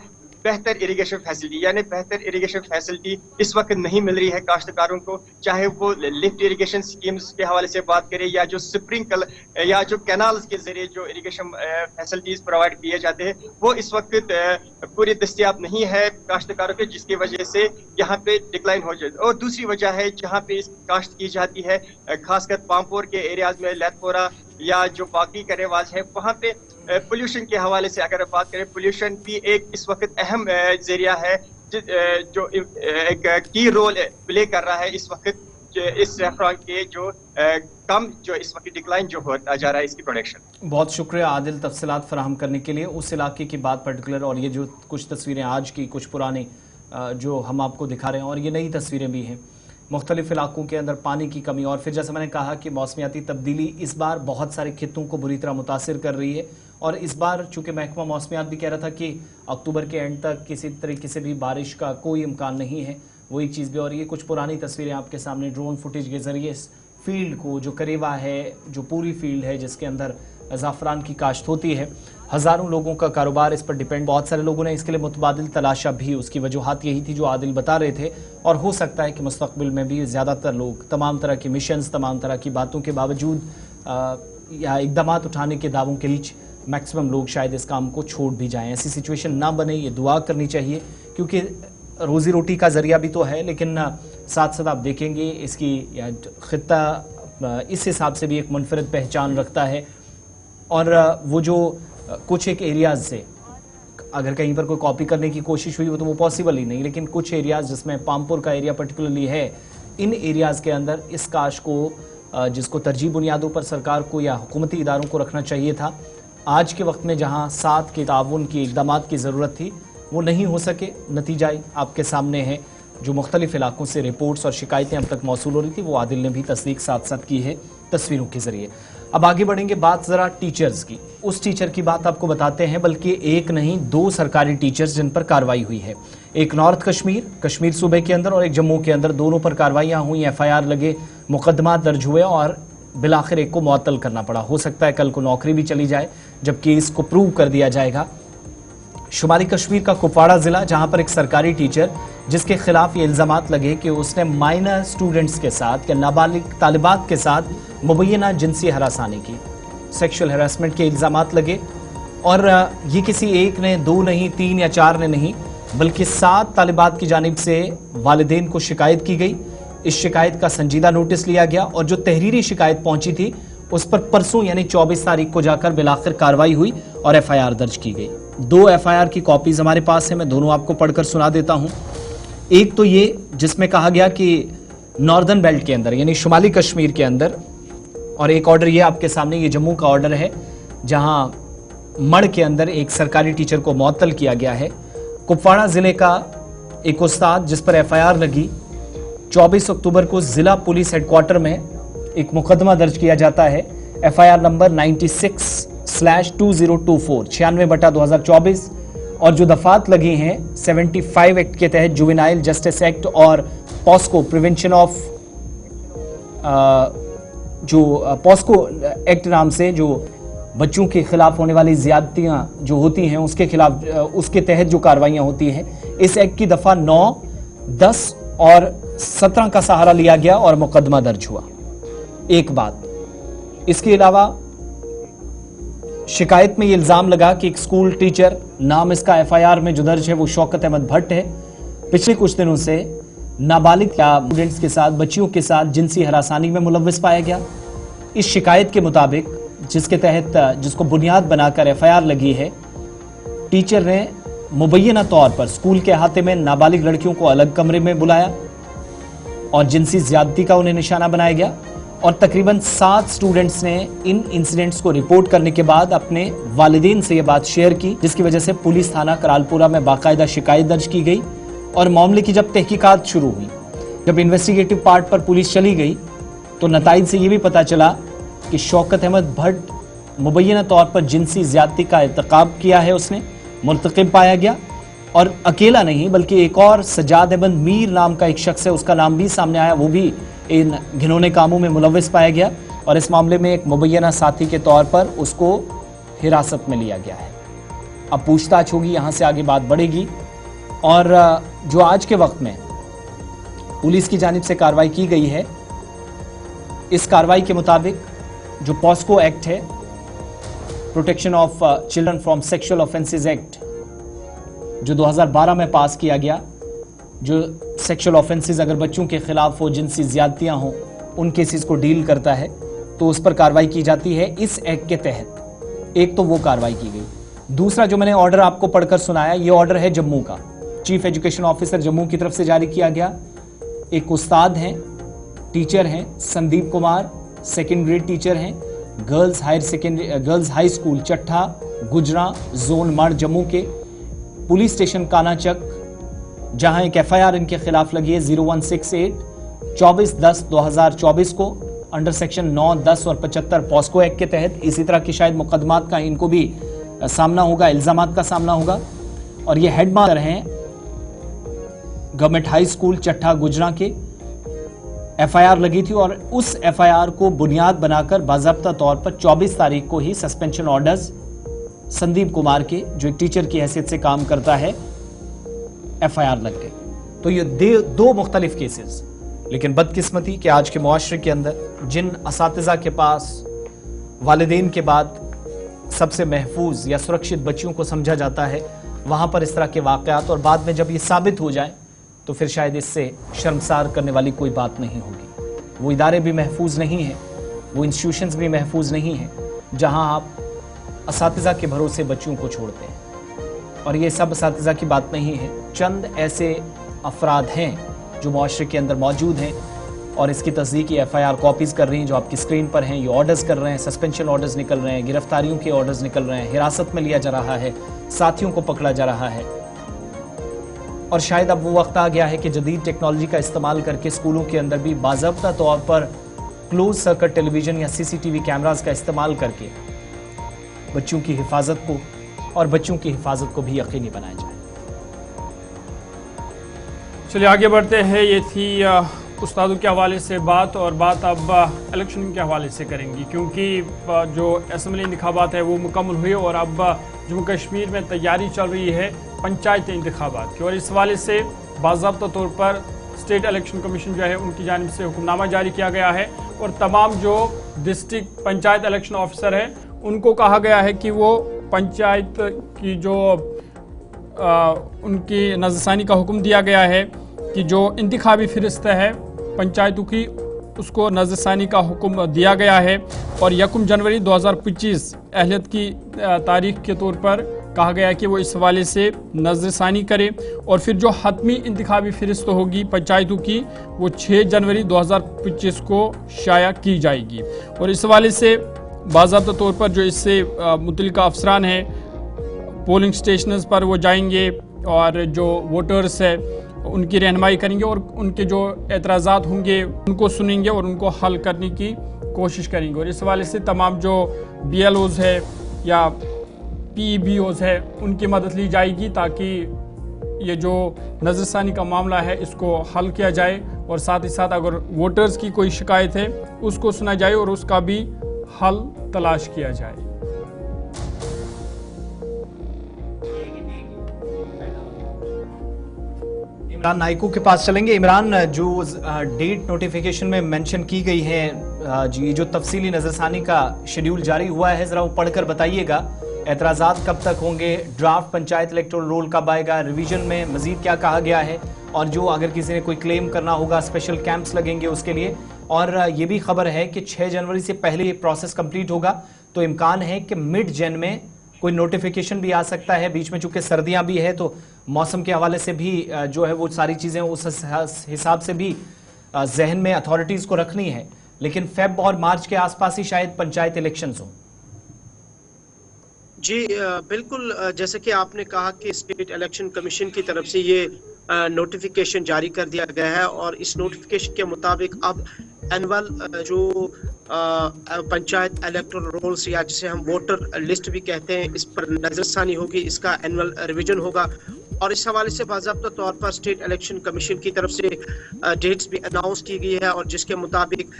[SPEAKER 8] बेहतर इरिगेशन फैसिलिटी, यानी बेहतर इरिगेशन फैसिलिटी इस वक्त नहीं मिल रही है काश्तकारों को, चाहे वो लिफ्ट इरिगेशन स्कीम्स के हवाले से बात करें या जो स्प्रिंकल या जो कैनाल्स के जरिए जो इरिगेशन फैसिलिटीज प्रोवाइड किए जाते हैं वो इस वक्त पूरी दस्तियाब नहीं है काश्तकारों के, जिसकी वजह से यहाँ पे डिक्लाइन हो जाए। और दूसरी वजह है जहाँ पे काश्त की जाती है खासकर पामपोर के एरियाज में, लेथपोरा या जो बाकी करेवाज है, वहाँ पे पोल्यूशन के हवाले से अगर बात करें, पोल्यूशन भी एक इस वक्त अहम जरिया है जो एक की रोल प्ले कर रहा है इस वक्त इस सैफरॉन के जो कम जो इस वक्त डिक्लाइन जो होता जा रहा है इसकी प्रोडक्शन।
[SPEAKER 2] बहुत शुक्रिया आदिल तफसीलात फराहम करने के लिए उस इलाके की बात पर्टिकुलर, और ये जो कुछ तस्वीरें आज की, कुछ पुरानी जो हम आपको दिखा रहे हैं और ये नई तस्वीरें भी हैं। मुख्तलिफ इलाकों के अंदर पानी की कमी, और फिर जैसे मैंने कहा कि मौसमियाती तब्दीली इस बार बहुत सारे खित्तों को बुरी तरह मुतासिर कर रही है। और इस बार चूंकि महकमा मौसमियात भी कह रहा था कि अक्टूबर के एंड तक किसी तरीके से भी बारिश का कोई इम्कान नहीं है, वो एक चीज़ भी। और ये कुछ पुरानी तस्वीरें आपके सामने ड्रोन फुटेज के ज़रिए इस फील्ड को, जो करेवा है, जो पूरी फील्ड है जिसके अंदर ज़ाफ़रान की काश्त होती है, हज़ारों लोगों का कारोबार इस पर डिपेंड। बहुत सारे लोगों ने इसके लिए मुतबादिल तलाशा भी, उसकी वजूहात यही थी जो आदिल बता रहे थे। और हो सकता है कि मुस्तक़बिल में भी ज़्यादातर लोग तमाम तरह के मिशंस, तमाम तरह की बातों के बावजूद या इक़दामात उठाने के दावों के बीच मैक्सिमम लोग शायद इस काम को छोड़ भी जाएँ। ऐसी सिचुएशन ना बने, ये दुआ करनी चाहिए, क्योंकि रोज़ी रोटी का ज़रिया भी तो है, लेकिन साथ साथ आप देखेंगे इसकी ख़ित्ता इस हिसाब से भी एक मुनफरद पहचान रखता है। और वो जो कुछ एक एरियाज़ से अगर कहीं पर कोई कॉपी करने की कोशिश हुई हो तो वो पॉसिबल ही नहीं, लेकिन कुछ एरियाज़ जिसमें पामपुर का एरिया पर्टिकुलरली है, इन एरियाज़ के अंदर इस काश को जिसको तरजीह बुनियादों पर सरकार को या हुकूमती इदारों को रखना चाहिए था, आज के वक्त में जहाँ साथ के ताउन की इक़दामात की ज़रूरत थी वो नहीं हो सके। नतीजा आपके सामने है। जो मुख्तलिफ इलाकों से रिपोर्ट्स और शिकायतें अब तक मौसूल हो रही थी, वो आदिल ने भी तस्दीक साथ साथ की है तस्वीरों के ज़रिए। अब आगे बढ़ेंगे, बात ज़रा टीचर्स की। उस टीचर की बात आपको बताते हैं, बल्कि एक नहीं 2 सरकारी टीचर्स जिन पर कार्रवाई हुई है। एक नॉर्थ कश्मीर सूबे के अंदर और एक जम्मू के अंदर, दोनों पर कार्रवाइयाँ हुई, FIR लगे, मुकदमा दर्ज हुए और बिलाखिर एक को मुअत्तल करना पड़ा। हो सकता है कल को नौकरी भी चली जाए जबकि इसको प्रूव कर दिया जाएगा। शुमाली कश्मीर का कुपवाड़ा ज़िला, जहाँ पर एक सरकारी टीचर जिसके खिलाफ ये इल्ज़ामात लगे कि उसने माइनर स्टूडेंट्स के साथ या नाबालिग तालिबात के साथ मुबैना जिनसी हरासानी की, सेक्शुअल हरासमेंट के इल्ज़ामात लगे। और ये किसी एक ने, 2 नहीं, 3 या 4 ने नहीं, बल्कि 7 तालिबात की जानिब से वालिदैन को शिकायत की गई। इस शिकायत का संजीदा नोटिस लिया गया और जो तहरीरी शिकायत पहुंची थी उस पर परसों यानी 24 तारीख को जाकर बिलाखिर कार्रवाई हुई और FIR दर्ज की गई। 2 FIR की कॉपीज हमारे पास है, मैं दोनों आपको पढ़कर सुना देता हूं। एक तो ये जिसमें कहा गया कि नॉर्दर्न बेल्ट के अंदर यानी शुमाली कश्मीर के अंदर, और एक ऑर्डर ये आपके सामने, ये जम्मू का ऑर्डर है जहां मड़ के अंदर एक सरकारी टीचर को मुअत्तल किया गया है। कुपवाड़ा ज़िले का एक उस्ताद जिस पर FIR लगी, 24 अक्टूबर को ज़िला पुलिस हेडक्वार्टर में एक मुकदमा दर्ज किया जाता है, FIR नंबर 96/2024 96/2024, और जो दफात लगी हैं 75 एक्ट के तहत, जुवेनाइल जस्टिस एक्ट और पॉस्को प्रिवेंशन ऑफ जो पॉस्को एक्ट नाम से जो बच्चों के खिलाफ होने वाली ज्यादतियाँ जो होती हैं उसके खिलाफ, उसके तहत जो कार्रवाइयाँ होती हैं, इस एक्ट की दफ़ा 9, 10 और 17 का सहारा लिया गया और मुकदमा दर्ज हुआ। एक बात, इसके अलावा शिकायत में ये इल्ज़ाम लगा कि एक स्कूल टीचर, नाम इसका FIR में जो दर्ज है वो शौकत अहमद भट्ट है, पिछले कुछ दिनों से नाबालिग स्टूडेंट्स के साथ, बच्चियों के साथ जिनसी हरासानी में मुलव्वस पाया गया। इस शिकायत के मुताबिक, जिसके तहत जिसको बुनियाद बनाकर FIR लगी है, टीचर ने मुबैना तौर पर स्कूल के अहाते में नाबालिग लड़कियों को अलग कमरे में बुलाया और जिनसी ज्यादती का उन्हें निशाना बनाया गया। और तकरीबन 7 स्टूडेंट्स ने इन इंसिडेंट्स को रिपोर्ट करने के बाद अपने वालिदैन से ये बात शेयर की, जिसकी वजह से पुलिस थाना करालपुरा में बाकायदा शिकायत दर्ज की गई। और मामले की जब तहकीकात शुरू हुई, जब इन्वेस्टिगेटिव पार्ट पर पुलिस चली गई, तो नताइज से ये भी पता चला कि शौकत अहमद भट्ट मुबैना तौर पर जिनसी ज्यादती का इर्तिकाब किया है, उसने मुर्तकिब पाया गया। और अकेला नहीं बल्कि एक और सजाद अहमद मीर नाम का एक शख्स है, उसका नाम भी सामने आया, वो भी इन घिनौने कामों में मुलव्वस पाया गया और इस मामले में एक मुबैना साथी के तौर पर उसको हिरासत में लिया गया है। अब पूछताछ होगी, यहाँ से आगे बात बढ़ेगी। और जो आज के वक्त में पुलिस की जानिब से कार्रवाई की गई है, इस कार्रवाई के मुताबिक जो पॉस्को एक्ट है, protection of children from sexual offences act, जो 2012 में पास किया गया, जो सेक्सुअल ऑफेंसेस अगर बच्चों के खिलाफ हो, जिनसी ज्यादतियाँ हों, उन केसेस को डील करता है, तो उस पर कार्रवाई की जाती है इस एक्ट के तहत। एक तो वो कार्रवाई की गई। दूसरा जो मैंने ऑर्डर आपको पढ़कर सुनाया, ये ऑर्डर है जम्मू का, चीफ एजुकेशन ऑफिसर जम्मू की तरफ से जारी किया गया। एक उस्ताद हैं, टीचर हैं, Sandeep Kumar, 2nd grade teacher हैं, गर्ल्स हाई स्कूल चट्ठा गुजरा जोन मड़ जम्मू के, पुलिस स्टेशन कानाचक, जहां एक FIR इनके खिलाफ लगी है 0168 24/10/2024 को अंडर सेक्शन 9, 10 और 75 पॉस्को एक्ट के तहत इसी तरह की शायद मुकदमात का इनको भी सामना होगा, इल्जामात का सामना होगा। और ये हेडमास्टर हैं गवर्नमेंट हाई स्कूल चट्टा गुजरा के। एफआईआर लगी थी और उस एफआईआर को बुनियाद बनाकर बाज़ाब्ता तौर पर 24 तारीख को ही सस्पेंशन ऑर्डर्स संदीप कुमार के, जो एक टीचर की हैसियत से काम करता है, एफआईआर लग गई। तो ये दो मुख्तलिफ केसेस। लेकिन बदकिस्मती कि आज के मुआशरे के अंदर जिन असातिज़ा के पास वालिदैन के बाद सबसे महफूज या सुरक्षित बच्चियों को समझा जाता है, वहाँ पर इस तरह के वाक़यात और बाद में जब ये साबित हो जाए तो फिर शायद इससे शर्मसार करने वाली कोई बात नहीं होगी। वो इदारे भी महफूज नहीं हैं, वो इंस्टीट्यूशंस भी महफूज नहीं हैं जहाँ आप असातिज़ा के भरोसे बच्चियों को छोड़ते हैं। और ये सब असातिज़ा की बात नहीं है, चंद ऐसे अफराद हैं जो मुआशरे के अंदर मौजूद हैं और इसकी तस्दीक ये एफआईआर कॉपीज़ कर रही हैं जो आपकी स्क्रीन पर हैं। ये ऑर्डर्स कर रहे हैं, सस्पेंशन ऑर्डर्स निकल रहे हैं, गिरफ्तारियों के ऑर्डर्स निकल रहे हैं, हिरासत में लिया जा रहा है, साथियों को पकड़ा जा रहा है। और शायद अब वो वक्त आ गया है कि जदीद टेक्नोलॉजी का इस्तेमाल करके स्कूलों के अंदर भी बाज़ाब्ता तौर पर क्लोज सर्किट टेलीविज़न या सीसीटीवी कैमरास का इस्तेमाल करके बच्चों की हिफाजत को और बच्चों की हिफाजत को भी यकीनी बनाया जाए।
[SPEAKER 1] चलिए आगे बढ़ते हैं। ये थी उस्तादों के हवाले से बात, और बात अब इलेक्शन के हवाले से करेंगी, क्योंकि जो असम्बली इंतखाबात है वो मुकम्मल हुए और अब जम्मू कश्मीर में तैयारी चल रही है पंचायती इंतखाबात की। और इस हवाले से बाज़ाब्ता तौर पर स्टेट इलेक्शन कमीशन जो है उनकी जानिब से हुक्मनामा जारी किया गया है और तमाम जो डिस्ट्रिक्ट पंचायत इलेक्शन ऑफिसर है उनको कहा गया है कि वो पंचायत की जो उनकी नज़रसानी का हुक्म दिया गया है कि जो इंतखाबी फ़हरिस्त है पंचायतों की उसको नज़रसानी का हुक्म दिया गया है। और 1 जनवरी 2025 अहलियत की तारीख के तौर पर कहा गया है कि वो इस हवाले से नज़रसानी करे। और फिर जो हतमी इंतखाबी फ़हरिस्त होगी पंचायतों की वो 6 जनवरी 2025 को शाया की जाएगी। और इस हवाले से बाज़ाब्ता तौर पर जो इससे मुतल्लिका अफसरान हैं पोलिंग स्टेशंस पर वो जाएंगे और जो वोटर्स है उनकी रहनुमाई करेंगे और उनके जो एतराज़ात होंगे उनको सुनेंगे और उनको हल करने की कोशिश करेंगे। और इस हवाले से तमाम जो BLOs है या PEBOs है उनकी मदद ली जाएगी ताकि ये जो नज़रसानी का मामला है इसको हल किया जाए और साथ ही साथ अगर वोटर्स की कोई शिकायत है उसको सुना जाए और उसका भी हल तलाश किया जाए।
[SPEAKER 2] इमरान नाइको के पास चलेंगे। इमरान, जो डेट नोटिफिकेशन में मेंशन की गई है, जी जो तफसीली नज़रसानी का शेड्यूल जारी हुआ है ज़रा वो पढ़कर बताइएगा। एतराज़ात कब तक होंगे, ड्राफ्ट पंचायत इलेक्टोरल रोल कब आएगा, रिवीजन में मज़ीद क्या कहा गया है, और जो अगर किसी ने कोई क्लेम करना होगा स्पेशल कैंप्स लगेंगे उसके लिए। और ये भी खबर है कि 6 जनवरी से पहले ये प्रोसेस कंप्लीट होगा तो इम्कान है कि मिड जन में कोई नोटिफिकेशन भी आ सकता है। बीच में चूंकि सर्दियां भी है तो मौसम के हवाले से भी जो है वो सारी चीज़ें उस हिसाब से भी जहन में अथॉरिटीज़ को रखनी है। लेकिन फेब और मार्च के आसपास ही शायद पंचायत इलेक्शंस हों।
[SPEAKER 9] जी बिल्कुल, जैसे कि आपने कहा कि स्टेट इलेक्शन कमीशन की तरफ से ये नोटिफिकेशन जारी कर दिया गया है और इस नोटिफिकेशन के मुताबिक अब एनुअल जो पंचायत इलेक्टोरल रोल्स या जिसे हम वोटर लिस्ट भी कहते हैं इस पर नजरसानी होगी, इसका एनुअल रिवीजन होगा। और इस हवाले से बाज़ाब्ता तौर पर स्टेट इलेक्शन कमीशन की तरफ से डेट्स भी अनाउंस की गई है और जिसके मुताबिक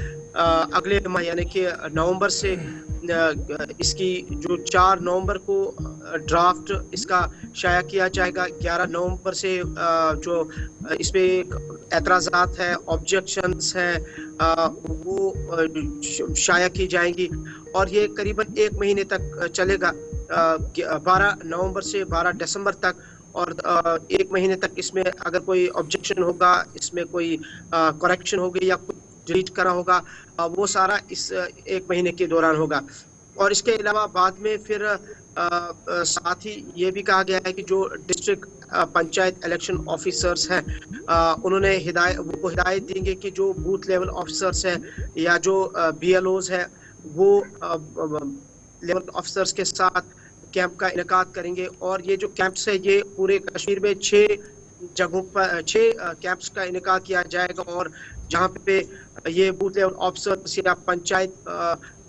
[SPEAKER 9] अगले माह यानी कि नवंबर से इसकी जो 4 नवंबर को ड्राफ्ट इसका शाया किया जाएगा। 11 नवंबर से जो इसमें एतराज़ात है, ऑब्जेक्शंस है, वो शाया की जाएंगी और ये करीबन 1 महीने तक चलेगा, 12 नवंबर से 12 दिसंबर तक। और 1 महीने तक इसमें अगर कोई ऑब्जेक्शन होगा, इसमें कोई करेक्शन होगी या कुछ डिलीट करा होगा, वो सारा इस 1 महीने के दौरान होगा। और इसके अलावा बाद में फिर साथ ही ये भी कहा गया है कि जो डिस्ट्रिक्ट पंचायत इलेक्शन ऑफिसर्स हैं उन्होंने हिदायत देंगे कि जो बूथ लेवल ऑफिसर्स हैं या जो BLOs है वो लेवल ऑफिसर्स के साथ कैंप का इनेकाद करेंगे। और ये जो कैंप्स है ये पूरे कश्मीर में 6 जगहों पर 6 कैंप्स का इनेकाद किया जाएगा और जहाँ पे ये बूथ लेवल ऑफिसर्स या पंचायत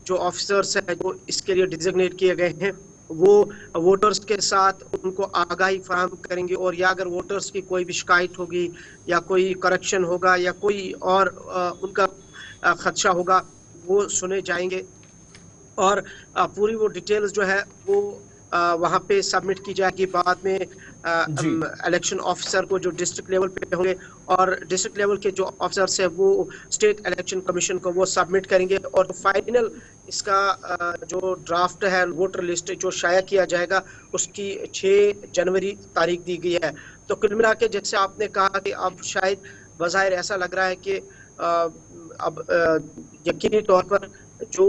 [SPEAKER 9] जो ऑफिसर्स हैं जो इसके लिए डिजिग्नेट किए गए हैं वो वोटर्स के साथ उनको आगाही फराहम करेंगे, और या अगर वोटर्स की कोई भी शिकायत होगी या कोई करेक्शन होगा या कोई और उनका खदशा होगा वो सुने जाएंगे, और पूरी वो डिटेल्स जो है वो वहाँ पे सबमिट की जाएगी। बाद में इलेक्शन ऑफिसर को जो डिस्ट्रिक्ट लेवल पे होंगे, और डिस्ट्रिक्ट लेवल के जो ऑफिसर्स हैं वो स्टेट इलेक्शन कमीशन को वो सबमिट करेंगे, और फाइनल इसका जो ड्राफ्ट है वोटर लिस्ट जो शाया किया जाएगा उसकी 6 जनवरी तारीख दी गई है। तो कुल मिला के जैसे आपने कहा कि अब शायद बज़ाहिर ऐसा लग रहा है कि अब यकीनी तौर पर जो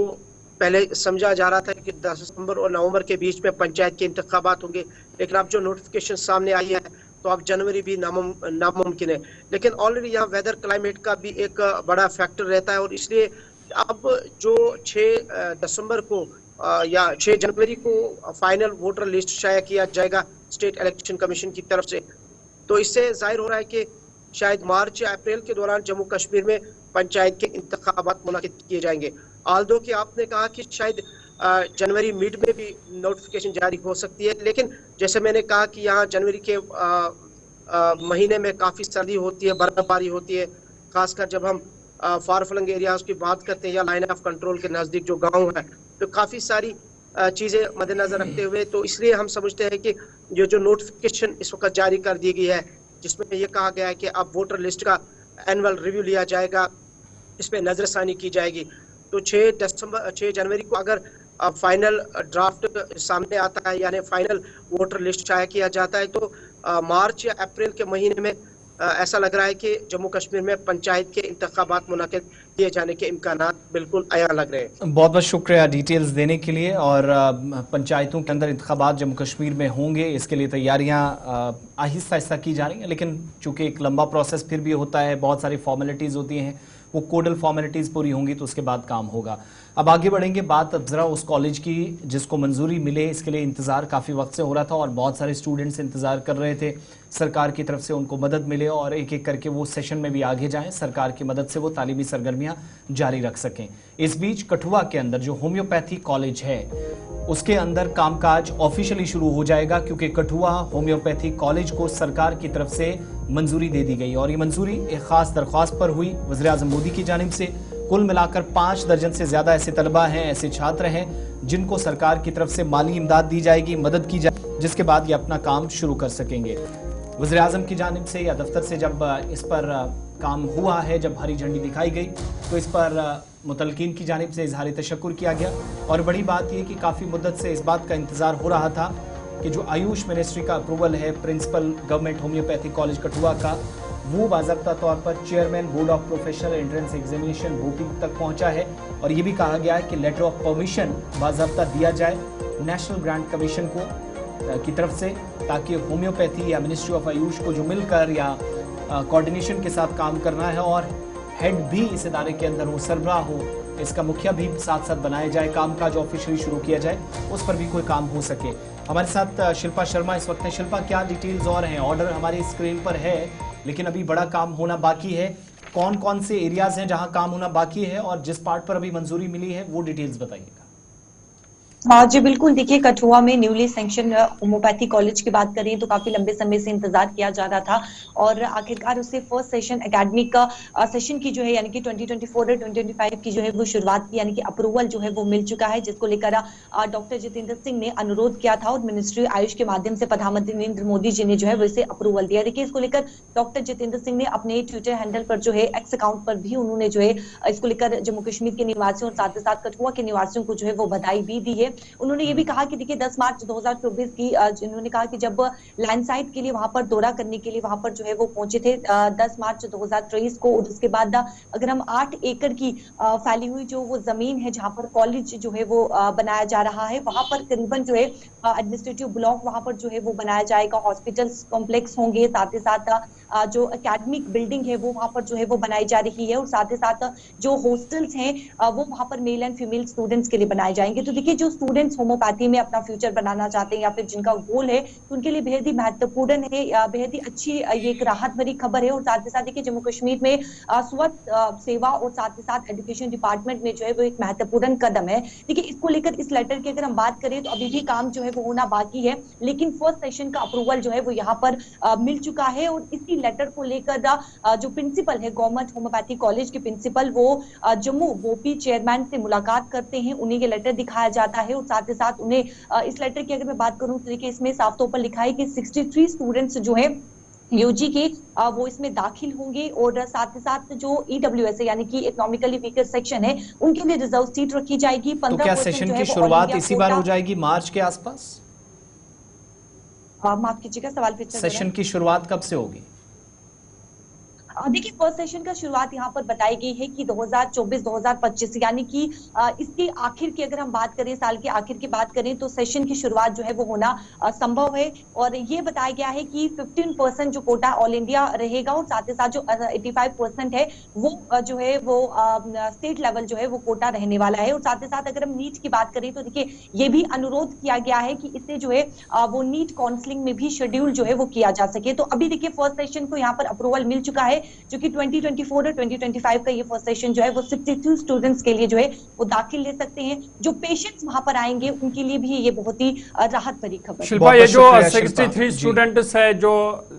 [SPEAKER 9] पहले समझा जा रहा था कि 10 दिसंबर और नवंबर के बीच में पंचायत के इंतखाबात होंगे, लेकिन अब जो नोटिफिकेशन सामने आई है तो अब जनवरी भी नामुमकिन है। लेकिन ऑलरेडी यहाँ वेदर क्लाइमेट का भी एक बड़ा फैक्टर रहता है, और इसलिए अब जो 6 दिसंबर को या 6 जनवरी को फाइनल वोटर लिस्ट शाया किया जाएगा स्टेट इलेक्शन कमीशन की तरफ से, तो इससे जाहिर हो रहा है कि शायद मार्च या अप्रैल के दौरान जम्मू कश्मीर में पंचायत के इंतखाबात मुनाकिद किए जाएंगे। आल्दो कि आपने कहा कि शायद जनवरी मिड में भी नोटिफिकेशन जारी हो सकती है, लेकिन जैसे मैंने कहा कि यहाँ जनवरी के महीने में काफ़ी सर्दी होती है, बर्फबारी होती है, खासकर जब हम फार फ्लंग एरियाज की बात करते हैं या लाइन ऑफ कंट्रोल के नज़दीक जो गांव है, तो काफ़ी सारी चीज़ें मद्देनज़र रखते हुए तो इसलिए हम समझते हैं कि ये जो नोटिफिकेशन इस वक्त जारी कर दी गई है जिसमें ये कहा गया है कि अब वोटर लिस्ट का एनुअल रिव्यू लिया जाएगा, इस पर नज़रसानी की जाएगी। तो 6 जनवरी को अगर फाइनल ड्राफ्ट सामने आता है यानी फाइनल वोटर लिस्ट शाया किया जाता है तो मार्च या अप्रैल के महीने में ऐसा लग रहा है कि जम्मू कश्मीर में पंचायत के इंतखाबात मुनाकिद किए जाने के इम्कानात बिल्कुल आया लग रहे हैं।
[SPEAKER 10] बहुत बहुत शुक्रिया डिटेल्स देने के लिए। और पंचायतों के अंदर इंतखाबात जम्मू कश्मीर में होंगे, इसके लिए तैयारियां आहिस्ता आहिस्ता की जा रही हैं, लेकिन चूंकि एक लंबा प्रोसेस फिर भी होता है, बहुत सारी फॉर्मेलिटीज़ होती हैं, वो कोडल फॉर्मेलिटीज़ पूरी होंगी तो उसके बाद काम होगा। अब आगे बढ़ेंगे, बात अब ज़रा उस कॉलेज की जिसको मंजूरी मिले, इसके लिए इंतज़ार काफ़ी वक्त से हो रहा था और बहुत सारे स्टूडेंट्स इंतज़ार कर रहे थे सरकार की तरफ से उनको मदद मिले और एक एक करके वो सेशन में भी आगे जाएं, सरकार की मदद से वो तालीमी सरगर्मियाँ जारी रख सकें। इस बीच कठुआ के अंदर जो होम्योपैथी कॉलेज है उसके अंदर कामकाज ऑफिशियली शुरू हो जाएगा, क्योंकि कठुआ होम्योपैथी कॉलेज को सरकार की तरफ से मंजूरी दे दी गई और ये मंजूरी एक खास दरख्वास्त पर हुई वज़ीर-ए-आज़म मोदी की जानिब से। कुल मिलाकर 5 दर्जन से ज्यादा ऐसे तलबा हैं, ऐसे छात्र हैं जिनको सरकार की तरफ से माली इमदाद दी जाएगी, मदद की जाएगी, जिसके बाद ये अपना काम शुरू कर सकेंगे। वज़ीर-ए-आज़म की जानिब से या दफ्तर से जब इस पर काम हुआ है, जब हरी झंडी दिखाई गई तो इस पर मुतलकीन की जानिब से इजहार तशक्कुर किया गया। और बड़ी बात यह कि काफ़ी मुद्दत से इस बात का इंतज़ार हो रहा था कि जो आयुष मिनिस्ट्री का अप्रूवल है principal government homeopathy college Kathua का, वो बाज़ाब्ता तौर पर chairman board of professional entrance examination BOPEE तक पहुंचा है और ये भी कहा गया है कि लेटर ऑफ परमिशन बाज़ाब्ता दिया जाए नेशनल ग्रांट कमीशन को की तरफ से, ताकि होम्योपैथी या मिनिस्ट्री ऑफ आयुष को जो मिलकर या कोऑर्डिनेशन के साथ काम करना है और हेड भी इस इदारे के अंदर हो, सरबराह हो, इसका मुखिया भी साथ साथ बनाया जाए, कामकाज ऑफिशियली शुरू किया जाए, उस पर भी कोई काम हो सके। हमारे साथ शिल्पा शर्मा इस वक्त है। शिल्पा, क्या डिटेल्स और हैं? ऑर्डर हमारी स्क्रीन पर है लेकिन अभी बड़ा काम होना बाकी है। कौन कौन से एरियाज हैं जहां काम होना बाकी है और जिस पार्ट पर अभी मंजूरी मिली है वो डिटेल्स बताइएगा।
[SPEAKER 11] हाँ जी बिल्कुल, देखिए कठुआ में न्यूली सैंक्शन होम्योपैथी कॉलेज की बात करें तो काफी लंबे समय से इंतजार किया जा रहा था और आखिरकार उससे फर्स्ट सेशन एकेडमिक का सेशन की जो है यानी कि 2024 और 2025 की जो है वो शुरुआत की, यानी कि अप्रूवल जो है वो मिल चुका है, जिसको लेकर डॉक्टर जितेंद्र सिंह ने अनुरोध किया था और मिनिस्ट्री आयुष के माध्यम से प्रधानमंत्री नरेंद्र मोदी जी ने जो है वैसे अप्रूवल दिया। देखिए इसको लेकर डॉक्टर जितेंद्र सिंह ने अपने ट्विटर हैंडल पर जो है एक्स अकाउंट पर भी उन्होंने जो है इसको लेकर जम्मू कश्मीर के निवासियों और साथ ही साथ कठुआ के निवासियों को जो है वो बधाई भी दी है। उन्होंने ये भी कहा कि देखिए 10 मार्च 2024 की उन्होंने कहा कि जब लैंडस्लाइड के लिए वहां पर दौरा करने के लिए वहां पर जो है वो पहुंचे थे 10 मार्च 2023 को, और उसके बाद अगर हम 8 एकड़ की फैली हुई जो वो जमीन है जहां पर कॉलेज जो है वो बनाया जा रहा है, वहां पर करीबन जो है एडमिनिस्ट्रेटिव ब्लॉक वहां पर जो है वो बनाया जाएगा, हॉस्पिटल कॉम्प्लेक्स होंगे, साथ ही साथ जो एकेडमिक बिल्डिंग है वो वहां पर जो है वो बनाई जा रही है और साथ ही साथ जो हॉस्टल्स हैं वो वहां पर मेल एंड फीमेल स्टूडेंट्स के लिए बनाए जाएंगे। तो देखिए जो स्टूडेंट्स होम्योपैथी में अपना फ्यूचर बनाना चाहते हैं या फिर जिनका गोल है, तो उनके लिए बेहद ही महत्वपूर्ण है, बेहद ही अच्छी ये एक राहत भरी खबर है। और साथ ही साथ देखिए जम्मू कश्मीर में स्वास्थ्य सेवा और साथ ही साथ एजुकेशन डिपार्टमेंट में जो है वो एक महत्वपूर्ण कदम है। देखिए इसको लेकर इस लेटर की अगर हम बात करें तो अभी भी काम जो है वो होना बाकी है, लेकिन फर्स्ट सेशन का अप्रूवल जो है वो यहाँ पर मिल चुका है। और इसी लेटर को लेकर जो प्रिंसिपल है गवर्नमेंट होम्योपैथी कॉलेज के प्रिंसिपल, वो जम्मू बोपी चेयरमैन से मुलाकात करते हैं, उन्हें ये लेटर दिखाया जाता है। और साथ ही साथ उन्हें इस लेटर की अगर मैं बात करूं तो देखिए इसमें साफ तौर पर लिखा है कि 63 स्टूडेंट्स जो है यूजी के वो इसमें दाखिल होंगे। और साथ ही साथ जो ईडब्ल्यूएस है यानी कि इकोनॉमिकली वीकर सेक्शन है, उनके लिए रिजर्व सीट रखी जाएगी। 15%
[SPEAKER 10] तो क्या सेशन की शुरुआत इसी बार हो जाएगी मार्च के आसपास?
[SPEAKER 11] माफ कीजिएगा, सवाल फिर से
[SPEAKER 10] सेशन की शुरुआत कब से होगी?
[SPEAKER 11] देखिए फर्स्ट सेशन का शुरुआत यहाँ पर बताई गई है कि 2024-2025 यानी कि इसके आखिर की अगर हम बात करें, साल के आखिर की बात करें, तो सेशन की शुरुआत जो है वो होना संभव है। और ये बताया गया है कि 15% जो कोटा ऑल इंडिया रहेगा और साथ ही साथ जो 85% है वो जो है वो स्टेट लेवल जो है वो कोटा रहने वाला है। और साथ ही साथ अगर हम नीट की बात करें तो देखिए ये भी अनुरोध किया गया है कि इससे जो है वो नीट काउंसलिंग में भी शेड्यूल जो है वो किया जा सके। तो अभी देखिए फर्स्ट सेशन को यहाँ पर अप्रूवल मिल चुका है, जो कि 2024 और 2025 का ये फर्स्ट सेशन जो है वो 62 स्टूडेंट्स के लिए जो है वो दाखिल ले सकते हैं। जो पेशेंट्स वहां पर आएंगे उनके लिए भी ये बहुत ही राहत भरी खबर।
[SPEAKER 1] शिल्पा, ये जो 63 स्टूडेंट्स है जो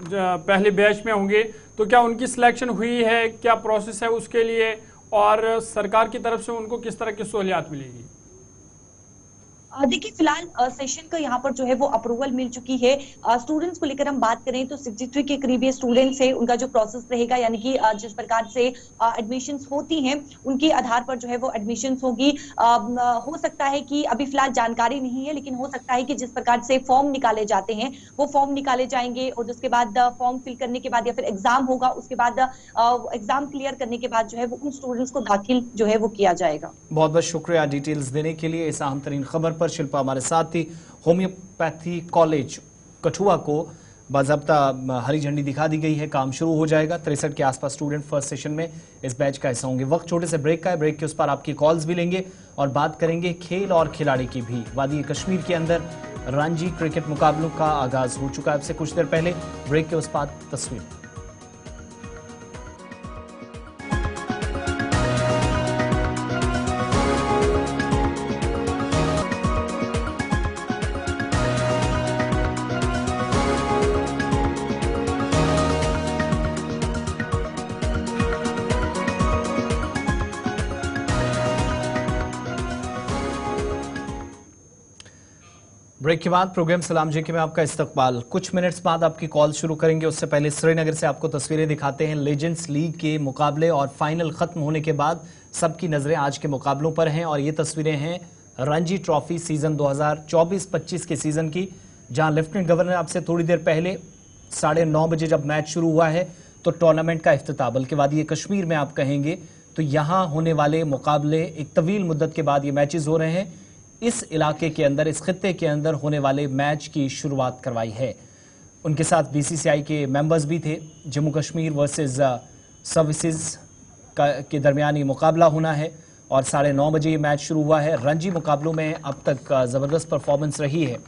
[SPEAKER 1] पहले बैच में होंगे, तो क्या उनकी सिलेक्शन हुई है, क्या प्रोसेस है उसके लिए, और सरकार की तरफ से उनको किस तरह की सहूलियात मिलेगी?
[SPEAKER 11] देखिए फिलहाल सेशन का यहाँ पर जो है वो अप्रूवल मिल चुकी है। स्टूडेंट्स को लेकर हम बात करें तो 63 के करीब ये स्टूडेंट्स है, उनका जो प्रोसेस रहेगा यानी कि जिस प्रकार से एडमिशंस होती हैं उनके आधार पर जो है वो एडमिशंस होगी। हो सकता है कि अभी फिलहाल जानकारी नहीं है, लेकिन हो सकता है कि जिस प्रकार से फॉर्म निकाले जाते हैं वो फॉर्म निकाले जाएंगे और उसके बाद फॉर्म फिल करने के बाद या फिर एग्जाम होगा, उसके बाद एग्जाम क्लियर करने के बाद जो है वो उन स्टूडेंट्स को दाखिल जो है वो किया जाएगा।
[SPEAKER 10] बहुत बहुत शुक्रिया डिटेल्स देने के लिए। इस अहम तरीन खबर पर शिल्पा हमारे साथ थी। होम्योपैथी कॉलेज कठुआ को बाज़ाब्ता हरी झंडी दिखा दी गई है, काम शुरू हो जाएगा। 63 के आसपास स्टूडेंट फर्स्ट सेशन में इस बैच का हिस्सा होंगे। वक्त छोटे से ब्रेक का है, ब्रेक के उस पर आपकी कॉल्स भी लेंगे और बात करेंगे खेल और खिलाड़ी की भी। वादी कश्मीर के अंदर रणजी क्रिकेट मुकाबलों का आगाज हो चुका है अब से कुछ देर पहले। ब्रेक के उस पर तस्वीर। ब्रेक के बाद प्रोग्राम सलाम जेके में आपका इस्तकबाल। कुछ मिनट्स बाद आपकी कॉल शुरू करेंगे, उससे पहले श्रीनगर से आपको तस्वीरें दिखाते हैं। लेजेंड्स लीग के मुकाबले और फाइनल खत्म होने के बाद सबकी नजरें आज के मुकाबलों पर हैं और ये तस्वीरें हैं रणजी ट्रॉफी सीजन 2024-25 के सीजन की, जहां लेफ्टिनेंट गवर्नर आपसे थोड़ी देर पहले 9:30 बजे जब मैच शुरू हुआ है तो टूर्नामेंट का इफ्तिताह, बल्कि वादी कश्मीर में आप कहेंगे तो यहाँ होने वाले मुकाबले एक तवील मुद्दत के बाद ये मैचेस हो रहे हैं। इस इलाके के अंदर, इस खित्ते के अंदर होने वाले मैच की शुरुआत करवाई है। उनके साथ बीसीसीआई के मेंबर्स भी थे। जम्मू कश्मीर वर्सेस सर्विसेज के दरमियान ये मुकाबला होना है और 9:30 बजे ये मैच शुरू हुआ है। रणजी मुकाबलों में अब तक ज़बरदस्त परफॉर्मेंस रही है,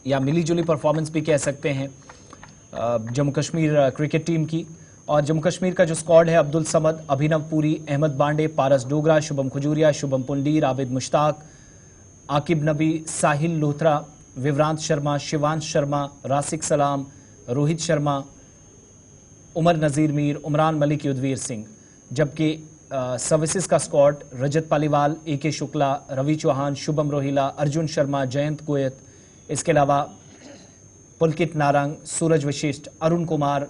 [SPEAKER 10] या मिली जुली परफॉर्मेंस भी कह सकते हैं जम्मू कश्मीर क्रिकेट टीम की। और जम्मू कश्मीर का जो स्क्वाड है, अब्दुल समद, अभिनव पुरी, अहमद बांडे, पारस डोगरा, शुभम खजूरिया, शुभम पुंडीर, आबिद मुश्ताक, आकिब नबी, साहिल लोथरा, विवरांत शर्मा, शिवांश शर्मा, रासिक सलाम, रोहित शर्मा, उमर नज़ीर मीर, उमरान मलिक, युद्धवीर सिंह। जबकि सर्विसेज का स्क्वाड रजत पालीवाल, AK शुक्ला, रवि चौहान, शुभम रोहिला, अर्जुन शर्मा, जयंत गोयत, इसके अलावा पुलकित नारंग, सूरज वशिष्ठ, अरुण कुमार,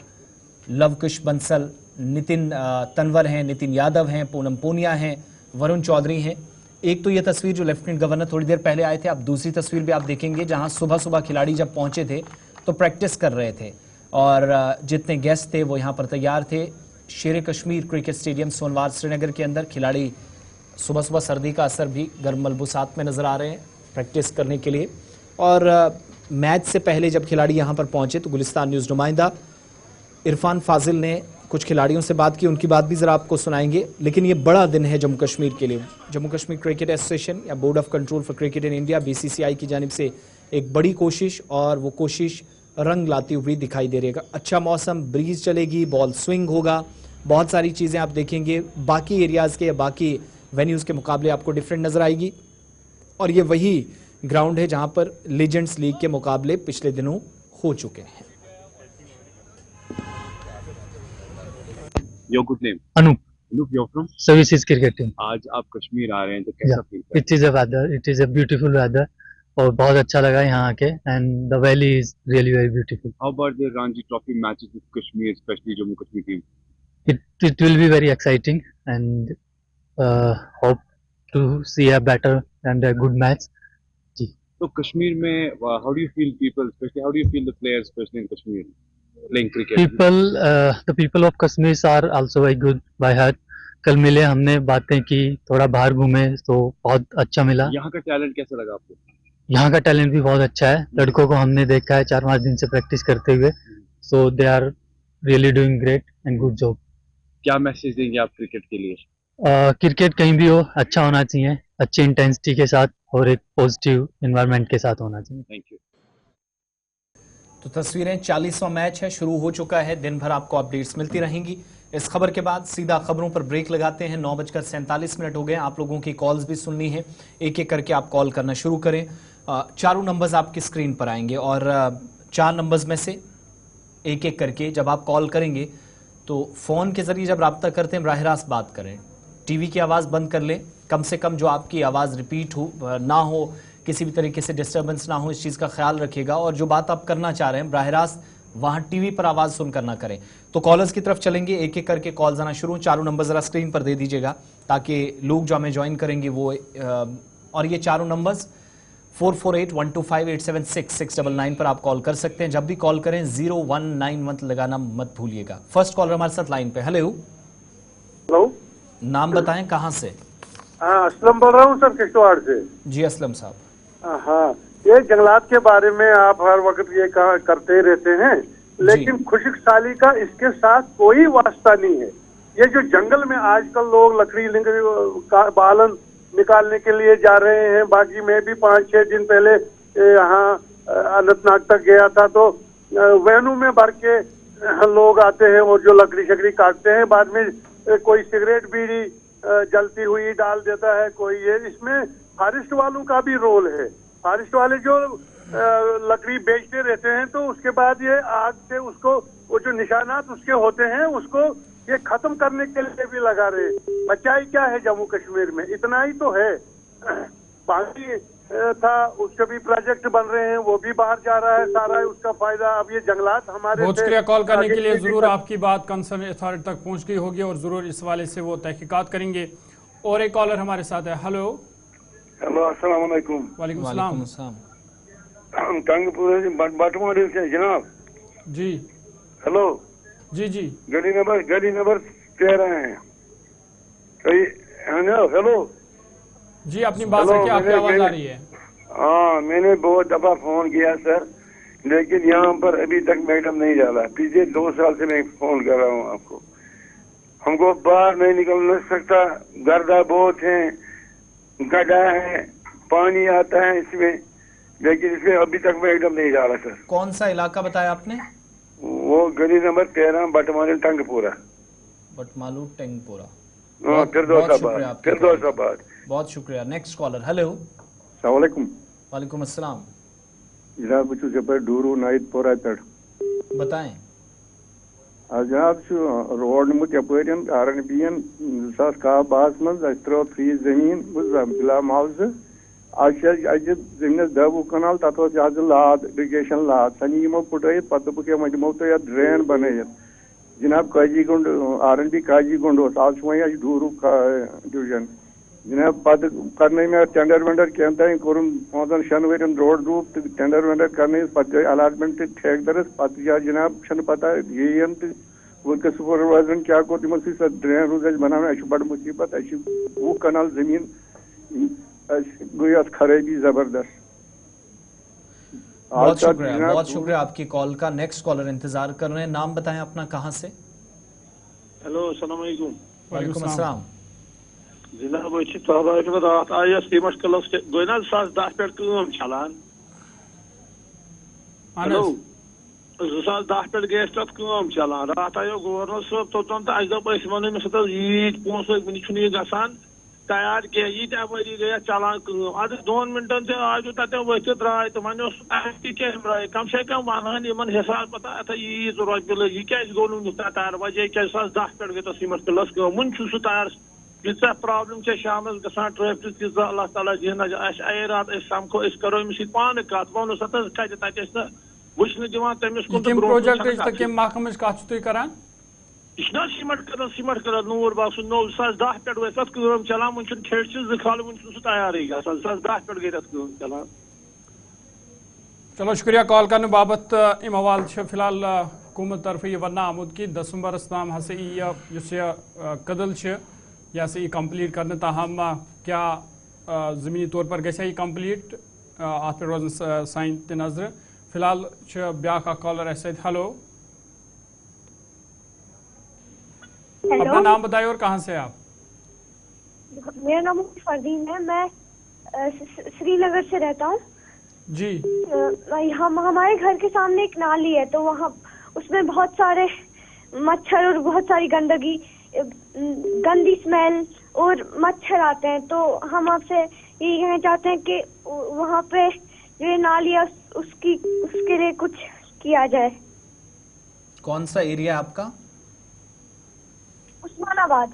[SPEAKER 10] लवकुश बंसल, नितिन तनवर हैं, नितिन यादव हैं, पूनम पूनिया हैं, वरुण चौधरी हैं। एक तो ये तस्वीर जो लेफ्टिनेंट गवर्नर थोड़ी देर पहले आए थे, अब दूसरी तस्वीर भी आप देखेंगे जहां सुबह सुबह खिलाड़ी जब पहुंचे थे तो प्रैक्टिस कर रहे थे और जितने गेस्ट थे वो यहाँ पर तैयार थे। शेर कश्मीर क्रिकेट स्टेडियम सोनवार श्रीनगर के अंदर खिलाड़ी सुबह सुबह सर्दी का असर भी गर्म मलबूसात में नज़र आ रहे हैं प्रैक्टिस करने के लिए। और मैच से पहले जब खिलाड़ी यहाँ पर पहुँचे तो गुलिस्तान न्यूज़ नुमाइंदा इरफान फाजिल ने कुछ खिलाड़ियों से बात की, उनकी बात भी ज़रा आपको सुनाएंगे। लेकिन ये बड़ा दिन है जम्मू कश्मीर के लिए। जम्मू कश्मीर क्रिकेट एसोसिएशन या board of control for cricket in India BCCI की जानिब से एक बड़ी कोशिश, और वो कोशिश रंग लाती हुई दिखाई दे रही है। अच्छा मौसम, ब्रीज चलेगी, बॉल स्विंग होगा, बहुत सारी चीज़ें आप देखेंगे बाकी एरियाज़ के या बाकी वेन्यूज़ के मुकाबले आपको डिफरेंट नज़र आएगी। और ये वही ग्राउंड है जहां पर लीजेंड्स लीग के मुकाबले पिछले दिनों हो चुके हैं।
[SPEAKER 12] Your good name?
[SPEAKER 13] Anup.
[SPEAKER 12] Anup, you're from?
[SPEAKER 13] Services cricket team.
[SPEAKER 12] आज आप कश्मीर आ रहे हैं तो कैसा फील कर
[SPEAKER 13] It is a weather. It is a beautiful weather. और बहुत अच्छा लगा यहाँ आके, and the valley is really very beautiful.
[SPEAKER 12] How about the Ranji Trophy matches with Kashmir, especially Jammu Kashmir team?
[SPEAKER 13] It will be very exciting, and hope to see a better and a good match.
[SPEAKER 12] तो कश्मीर में how do you feel people, especially how do you feel the players, especially in Kashmir, playing cricket?
[SPEAKER 13] The people of Kashmir are also very good by heart. कल मिले, हमने बातें की, थोड़ा बाहर घूमे तो बहुत अच्छा मिला।
[SPEAKER 12] यहाँ का टैलेंट कैसा लगा आपको?
[SPEAKER 13] यहाँ का टैलेंट भी बहुत अच्छा है। लड़कों को हमने देखा है 4-5 दिन से प्रैक्टिस करते हुए, so they are really doing great and good job.
[SPEAKER 12] क्या मैसेज देंगे आप क्रिकेट के लिए?
[SPEAKER 13] क्रिकेट कहीं भी हो अच्छा होना चाहिए, अच्छी इंटेंसिटी के साथ और एक पॉजिटिव एनवायरनमेंट के साथ होना चाहिए।
[SPEAKER 12] Thank you.
[SPEAKER 10] तो तस्वीरें, 40वां मैच है, शुरू हो चुका है। दिन भर आपको अपडेट्स मिलती रहेंगी। इस खबर के बाद सीधा खबरों पर ब्रेक लगाते हैं। 9:47 हो गए। आप लोगों की कॉल्स भी सुननी है, एक एक करके आप कॉल करना शुरू करें। चारों नंबर्स आपकी स्क्रीन पर आएंगे और 4 नंबर्स में से एक एक करके जब आप कॉल करेंगे तो फ़ोन के ज़रिए जब रब्ता करते हैं बराह रास्त बात करें। टीवी की आवाज़ बंद कर लें, कम से कम जो आपकी आवाज़ रिपीट हो ना हो, किसी भी तरीके से डिस्टर्बेंस ना हो, इस चीज़ का ख्याल रखिएगा। और जो बात आप करना चाह रहे हैं बराह रास्त वहाँ टीवी पर आवाज़ सुनकर ना करें। तो कॉलर्स की तरफ चलेंगे, एक एक करके कॉल्स आना शुरू। चारों नंबर ज़रा स्क्रीन पर दे दीजिएगा ताकि लोग जो हमें ज्वाइन करेंगे वो और ये चारों नंबर्स 448125876699 पर आप कॉल कर सकते हैं। जब भी कॉल करें 019 मत लगाना मत भूलिएगा। फर्स्ट कॉलर हमारे साथ लाइन पे। हेलो, नाम बताएं, कहाँ से?
[SPEAKER 14] हाँ, असलम बोल रहा हूँ सर, किश्तवाड़ से।
[SPEAKER 10] जी असलम साहब।
[SPEAKER 14] हाँ, ये जंगलात के बारे में आप हर वक्त ये करते रहते हैं, लेकिन खुशकसाली का इसके साथ कोई वास्ता नहीं है। ये जो जंगल में आजकल लोग लकड़ी का बालन निकालने के लिए जा रहे हैं, बाकी मैं भी 5-6 दिन पहले यहाँ अनंतनाग तक गया था, तो वैनों में भर के लोग आते हैं और जो लकड़ी शकड़ी काटते हैं, बाद में कोई सिगरेट बीड़ी जलती हुई डाल देता है कोई। ये इसमें फॉरेस्ट वालों का भी रोल है। फॉरेस्ट वाले जो लकड़ी बेचते रहते हैं, तो उसके बाद ये आग से उसको वो जो निशानात उसके होते हैं उसको ये खत्म करने के लिए भी लगा रहे। बचाई क्या है जम्मू कश्मीर में, इतना ही तो है। बाकी था, उसके भी प्रोजेक्ट बन रहे हैं, वो भी बाहर जा रहा है सारा उसका फायदा। अब ये जंगलात हमारे,
[SPEAKER 1] बहुत शुक्रिया कॉल करने के लिए। जरूर आपकी बात कंसर्न अथॉरिटी तक पहुंच गई होगी और जरूर इस वाले से वो तहकीकात करेंगे। और एक कॉलर हमारे साथ है। हेलो,
[SPEAKER 15] अस्सलाम वालेकुम।
[SPEAKER 1] वालेकुम सलाम।
[SPEAKER 15] टंगपुर बटमारी से जनाब।
[SPEAKER 1] जी
[SPEAKER 15] हेलो।
[SPEAKER 1] जी जी,
[SPEAKER 15] गली नंबर 13 है। हेलो
[SPEAKER 1] जी, अपनी बात रखिए, आपकी आवाज आ रही है।
[SPEAKER 15] हाँ, मैंने बहुत दफा फोन किया सर, लेकिन यहाँ पर अभी तक मैडम नहीं डाला। पिछले 2 साल से मैं फोन कर रहा हूँ आपको। हमको बाहर नहीं निकल सकता, गर्दा बहुत है, गड्ढा है, पानी आता है इसमें, लेकिन इसमें अभी तक मैडम नहीं डाला सर।
[SPEAKER 10] कौन सा इलाका बताया आपने?
[SPEAKER 15] वो गली नंबर 13 बटमालू टंगपुरा।
[SPEAKER 10] बटमालू टंगपुरा,
[SPEAKER 15] फिरदौसाबाद।
[SPEAKER 10] बहुत शुक्रिया। Next collar. हेलो,
[SPEAKER 14] अस्सलाम वालेकुम।
[SPEAKER 10] वालेकुम अस्सलाम।
[SPEAKER 14] जनाब बच्चों से पर डूरू नाइटपोरा पे
[SPEAKER 10] बताएं।
[SPEAKER 14] जनाब रोड मुत यपरियन आरन बीन 2012 मज त्रो फ्री जमीन बिला मुआवजे आज जमीन 10 कनाल तथ लाद इरिगेशन लाद सनीमो पुटैत पे दुप दिमो तो ड्रेन बनैत जनाब काजी गुंड RNB काजी गुंड आज वह डूरू डिवीजन जनाब पे करने में टेंडर वेंडर कह तक कोर 5-6 वन रोड रूप तो टेंडर वेंडर करने पे अलाटमेंट ठेकेदारस पे जनाब पता ये वर्क सुपरवाइजर क्या कोर तमो सह ड्रेन रोज बना बड़ मुसीबत 20 कनाल जमीन गई खराबी जबरदस्त।
[SPEAKER 10] बहुत शुक्रिया आपकी कॉल का। नेक्स्ट कॉलर इंतजार कर रहे हैं। नाम बताएं अपना, कहां से?
[SPEAKER 14] हेलो अस्सलाम वालेकुम।
[SPEAKER 10] वालेकुम अस्सलाम।
[SPEAKER 14] जनाब रात आया सीमट कलस गई ना 2010 पे काम चलान। हेलो 2010 पे गए तथ काम चलान। रात आयो गवर्नर साहब तोतन तो अस वन ईद पोस वन गसान तैयार कह यीत अवरी गया चलान काम अद 2 मिनटन से आज तत वथ द्राय तो वन राय कम से कम वन इन हिसाब पता अत ईद रोपये लग यह क्या गो तैयार वजह क्या 2010 पे गई सीमट कलस काम वन सह तैयार यीचा प्रॉब्लम शाम गसान ट्रैफिक तीस अल्लाह ताला दिन आए रात समखो करो अमिस पान कत वो तत वुचन दिवान तमिस
[SPEAKER 1] प्रोजेक्ट महकमच कत करान
[SPEAKER 14] यह सीमट कर नूर बाग सह 2010 पे गई तथ काम चलान वन ठेठ से खाल वन सह तैयार गसान 2010 पे गई तथ काम चलान।
[SPEAKER 1] चलो शुक्रिया कॉल करने बाबत। अम हवाल फिलहाल हुकूमत तरफ यह वन आमुद कि दिसंबरस ताम हसा यह कदल यह हसा कम्प्लीट करने ताहम क्या ज़मीनी तौर पर गया यह कम्प्लीट अत पे रोजन सान त नजर। फिलहाल ब्या कॉलर हेलो अपना नाम बताइए और कहाँ से आप?
[SPEAKER 16] मेरा नाम फरदीन है, मैं श्रीनगर से रहता हूँ
[SPEAKER 1] जी।
[SPEAKER 16] हमारे घर के सामने एक नाली है तो वहाँ उसमें बहुत सारे मच्छर और बहुत सारी गंदगी गंदी स्मेल और मच्छर आते हैं। तो हम आपसे ये कहना चाहते हैं कि वहाँ पे जो नाली है उसके लिए कुछ किया जाए।
[SPEAKER 10] कौन सा एरिया आपका?
[SPEAKER 16] उस्मानाबाद।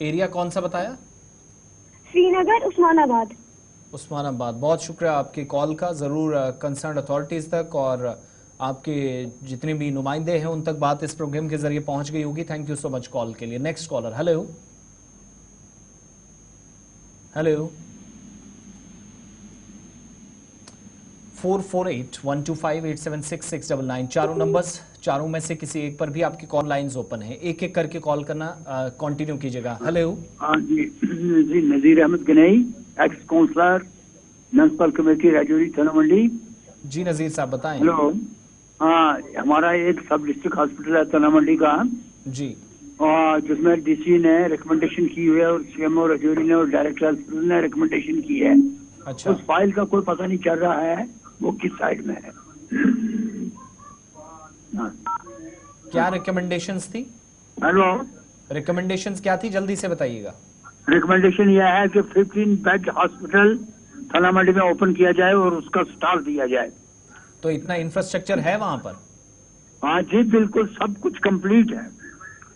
[SPEAKER 10] एरिया कौन सा बताया?
[SPEAKER 16] श्रीनगर उस्मानाबाद।
[SPEAKER 10] उस्मानाबाद। बहुत शुक्रिया आपकी कॉल का। ज़रूर कंसर्न अथॉरिटीज़ तक और आपके जितने भी नुमाइंदे हैं उन तक बात इस प्रोग्राम के जरिए पहुंच गई होगी। Thank you so much call के लिए। नेक्स्ट कॉलर हेलो हेलो 448125876699 चारों नंबर्स, चारों में से किसी एक पर भी आपकी कॉल लाइंस ओपन है। एक एक करके कॉल करना कंटिन्यू कीजिएगा। Hello
[SPEAKER 17] ji Nazir Ahmad Ganai, ex councillor municipal committee Rajouri Thana Mandi.
[SPEAKER 10] जी नजीर साहब बताएं।
[SPEAKER 17] हेलो हाँ, हमारा एक सब डिस्ट्रिक्ट हॉस्पिटल है थाना मंडी का
[SPEAKER 10] जी,
[SPEAKER 17] और जिसमें डीसी ने रिकमेंडेशन की हुई है और सीएमओ राजौरी ने और डायरेक्टर हॉस्पिटल ने रिकमेंडेशन की है।
[SPEAKER 10] अच्छा।
[SPEAKER 17] उस फाइल का कोई पता नहीं चल रहा है वो किस साइड में है।
[SPEAKER 10] क्या रिकमेंडेशंस थी?
[SPEAKER 17] हेलो
[SPEAKER 10] रिकमेंडेशंस क्या थी, जल्दी से बताइएगा।
[SPEAKER 17] रिकमेंडेशन यह है कि 15 बेड हॉस्पिटल थाना मंडी में ओपन किया जाए और उसका स्टाफ दिया जाए।
[SPEAKER 10] तो इतना इंफ्रास्ट्रक्चर है वहां पर?
[SPEAKER 17] हाँ जी बिल्कुल, सब कुछ कंप्लीट है,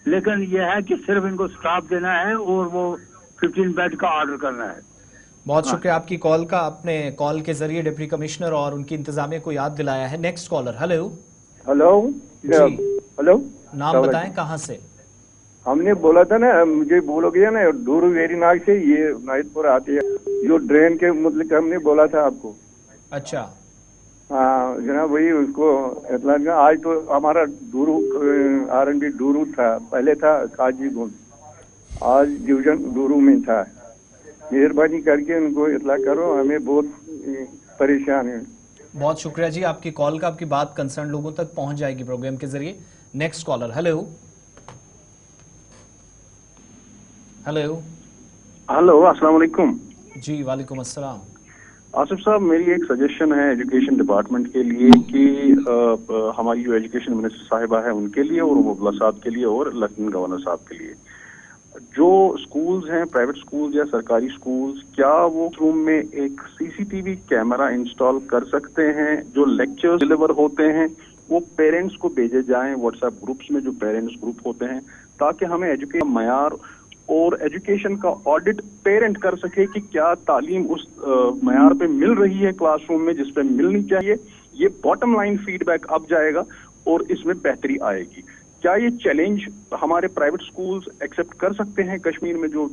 [SPEAKER 17] लेकिन यह है कि सिर्फ इनको स्टाफ देना है और वो 15 बेड का ऑर्डर करना है।
[SPEAKER 10] बहुत शुक्रिया आपकी कॉल का। अपने कॉल के जरिए डिप्टी कमिश्नर और उनकी इंतजामिया को याद दिलाया है। नेक्स्ट कॉलर हेलो
[SPEAKER 18] हेलो
[SPEAKER 10] जी,
[SPEAKER 18] हेलो
[SPEAKER 10] नाम बताएं कहाँ से?
[SPEAKER 18] हमने बोला था ना, मुझे बोलोगे ना डूरू वेरीनाग से ये नाइटपुर आती है, जो ड्रेन के मतलब हमने बोला था आपको।
[SPEAKER 10] अच्छा
[SPEAKER 18] हाँ जनाब वही उसको इतला आज तो हमारा डूरू R&D डूरू था, पहले था काजीगुंड, आज डिवीजन डूरू में था। मेहरबानी करके उनको इतला करो, हमें बहुत परेशान है।
[SPEAKER 10] बहुत शुक्रिया जी आपकी कॉल का। आपकी बात कंसर्न लोगों तक पहुंच जाएगी प्रोग्राम के जरिए। Next caller hello hello
[SPEAKER 5] hello अस्सलाम वालेकुम।
[SPEAKER 10] जी वालेकुम अस्सलाम।
[SPEAKER 5] आसिफ साहब, मेरी एक सजेशन है एजुकेशन डिपार्टमेंट के लिए कि हमारी जो एजुकेशन मिनिस्टर साहिबा है उनके लिए और मुबला साहब के लिए और लेफ्टिनेंट गवर्नर साहब के लिए, जो स्कूल्स हैं प्राइवेट स्कूल्स या सरकारी स्कूल्स, क्या वो रूम में एक CCTV कैमरा इंस्टॉल कर सकते हैं? जो लेक्चर्स डिलीवर होते हैं वो पेरेंट्स को भेजे जाएं व्हाट्सएप ग्रुप्स में, जो पेरेंट्स ग्रुप होते हैं, ताकि हमें एजुकेशन मयार और एजुकेशन का ऑडिट पेरेंट कर सके कि क्या तालीम उस मयार पे मिल रही है क्लासरूम में जिस पे मिलनी चाहिए। ये बॉटम लाइन फीडबैक अब जाएगा और इसमें बेहतरी आएगी। क्या ये चैलेंज हमारे प्राइवेट स्कूल्स एक्सेप्ट कर सकते हैं? कश्मीर में जो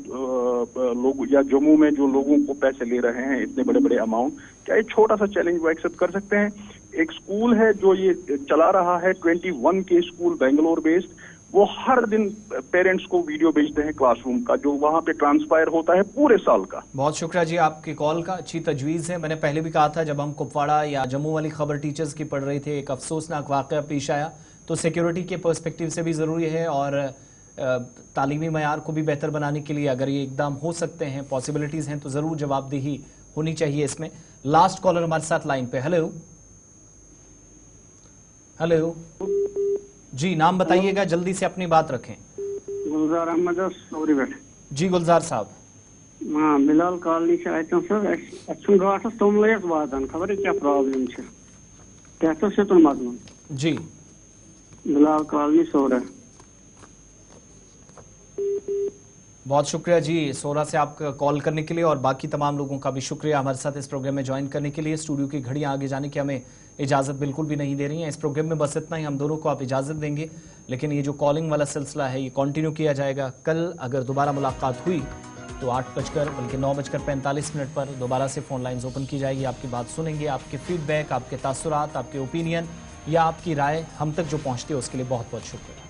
[SPEAKER 5] लोग या जम्मू में जो लोगों को पैसे ले रहे हैं इतने बड़े बड़े अमाउंट, क्या ये छोटा सा चैलेंज वो एक्सेप्ट कर सकते हैं? एक स्कूल है जो ये चला रहा है 21 के स्कूल बेंगलोर बेस्ड, वो हर दिन पेरेंट्स को वीडियो भेजते हैं क्लासरूम का जो वहां पे ट्रांसपायर होता है पूरे साल का।
[SPEAKER 10] बहुत शुक्रिया जी आपकी कॉल का। अच्छी तजवीज़ है। मैंने पहले भी कहा था जब हम कुपवाड़ा या जम्मू वाली खबर टीचर्स की पढ़ रहे थे, एक अफसोसनाक वाकया पेश आया तो सिक्योरिटी के पर्सपेक्टिव से भी ज़रूरी है और तालीमी मयार को भी बेहतर बनाने के लिए अगर ये इकदाम हो सकते हैं, पॉसिबिलिटीज़ हैं, तो ज़रूर जवाबदेही होनी चाहिए इसमें। लास्ट कॉलर हमारे साथ लाइन पे। हेलो हेलो जी, नाम बताइएगा, जल्दी से अपनी बात रखें।
[SPEAKER 19] गुलजार अहमद सौरीपेट।
[SPEAKER 10] जी गुलजार साहब।
[SPEAKER 19] हाँ, बिलाल कॉलोनी से आते हैं सर। गाठस तोमलस वातान खबर क्या प्रॉब्लम है कहते से तुम मजमून
[SPEAKER 10] जी
[SPEAKER 19] बिलाल कॉलोनी सोरा।
[SPEAKER 10] बहुत शुक्रिया जी सोरा से आपका कॉल करने के लिए और बाकी तमाम लोगों का भी शुक्रिया हमारे साथ इस प्रोग्राम में ज्वाइन करने के लिए। स्टूडियो की घड़ियां आगे जाने की हमें इजाज़त बिल्कुल भी नहीं दे रही हैं। इस प्रोग्राम में बस इतना ही हम दोनों को आप इजाज़त देंगे, लेकिन ये जो कॉलिंग वाला सिलसिला है ये कंटिन्यू किया जाएगा। कल अगर दोबारा मुलाकात हुई तो 9:45 पर दोबारा से फ़ोन लाइन्स ओपन की जाएगी। आपकी बात सुनेंगे, आपके फीडबैक, आपके तासुरात, आपके ओपिनियन या आपकी राय हम तक जो पहुँचती है उसके लिए बहुत बहुत शुक्रिया।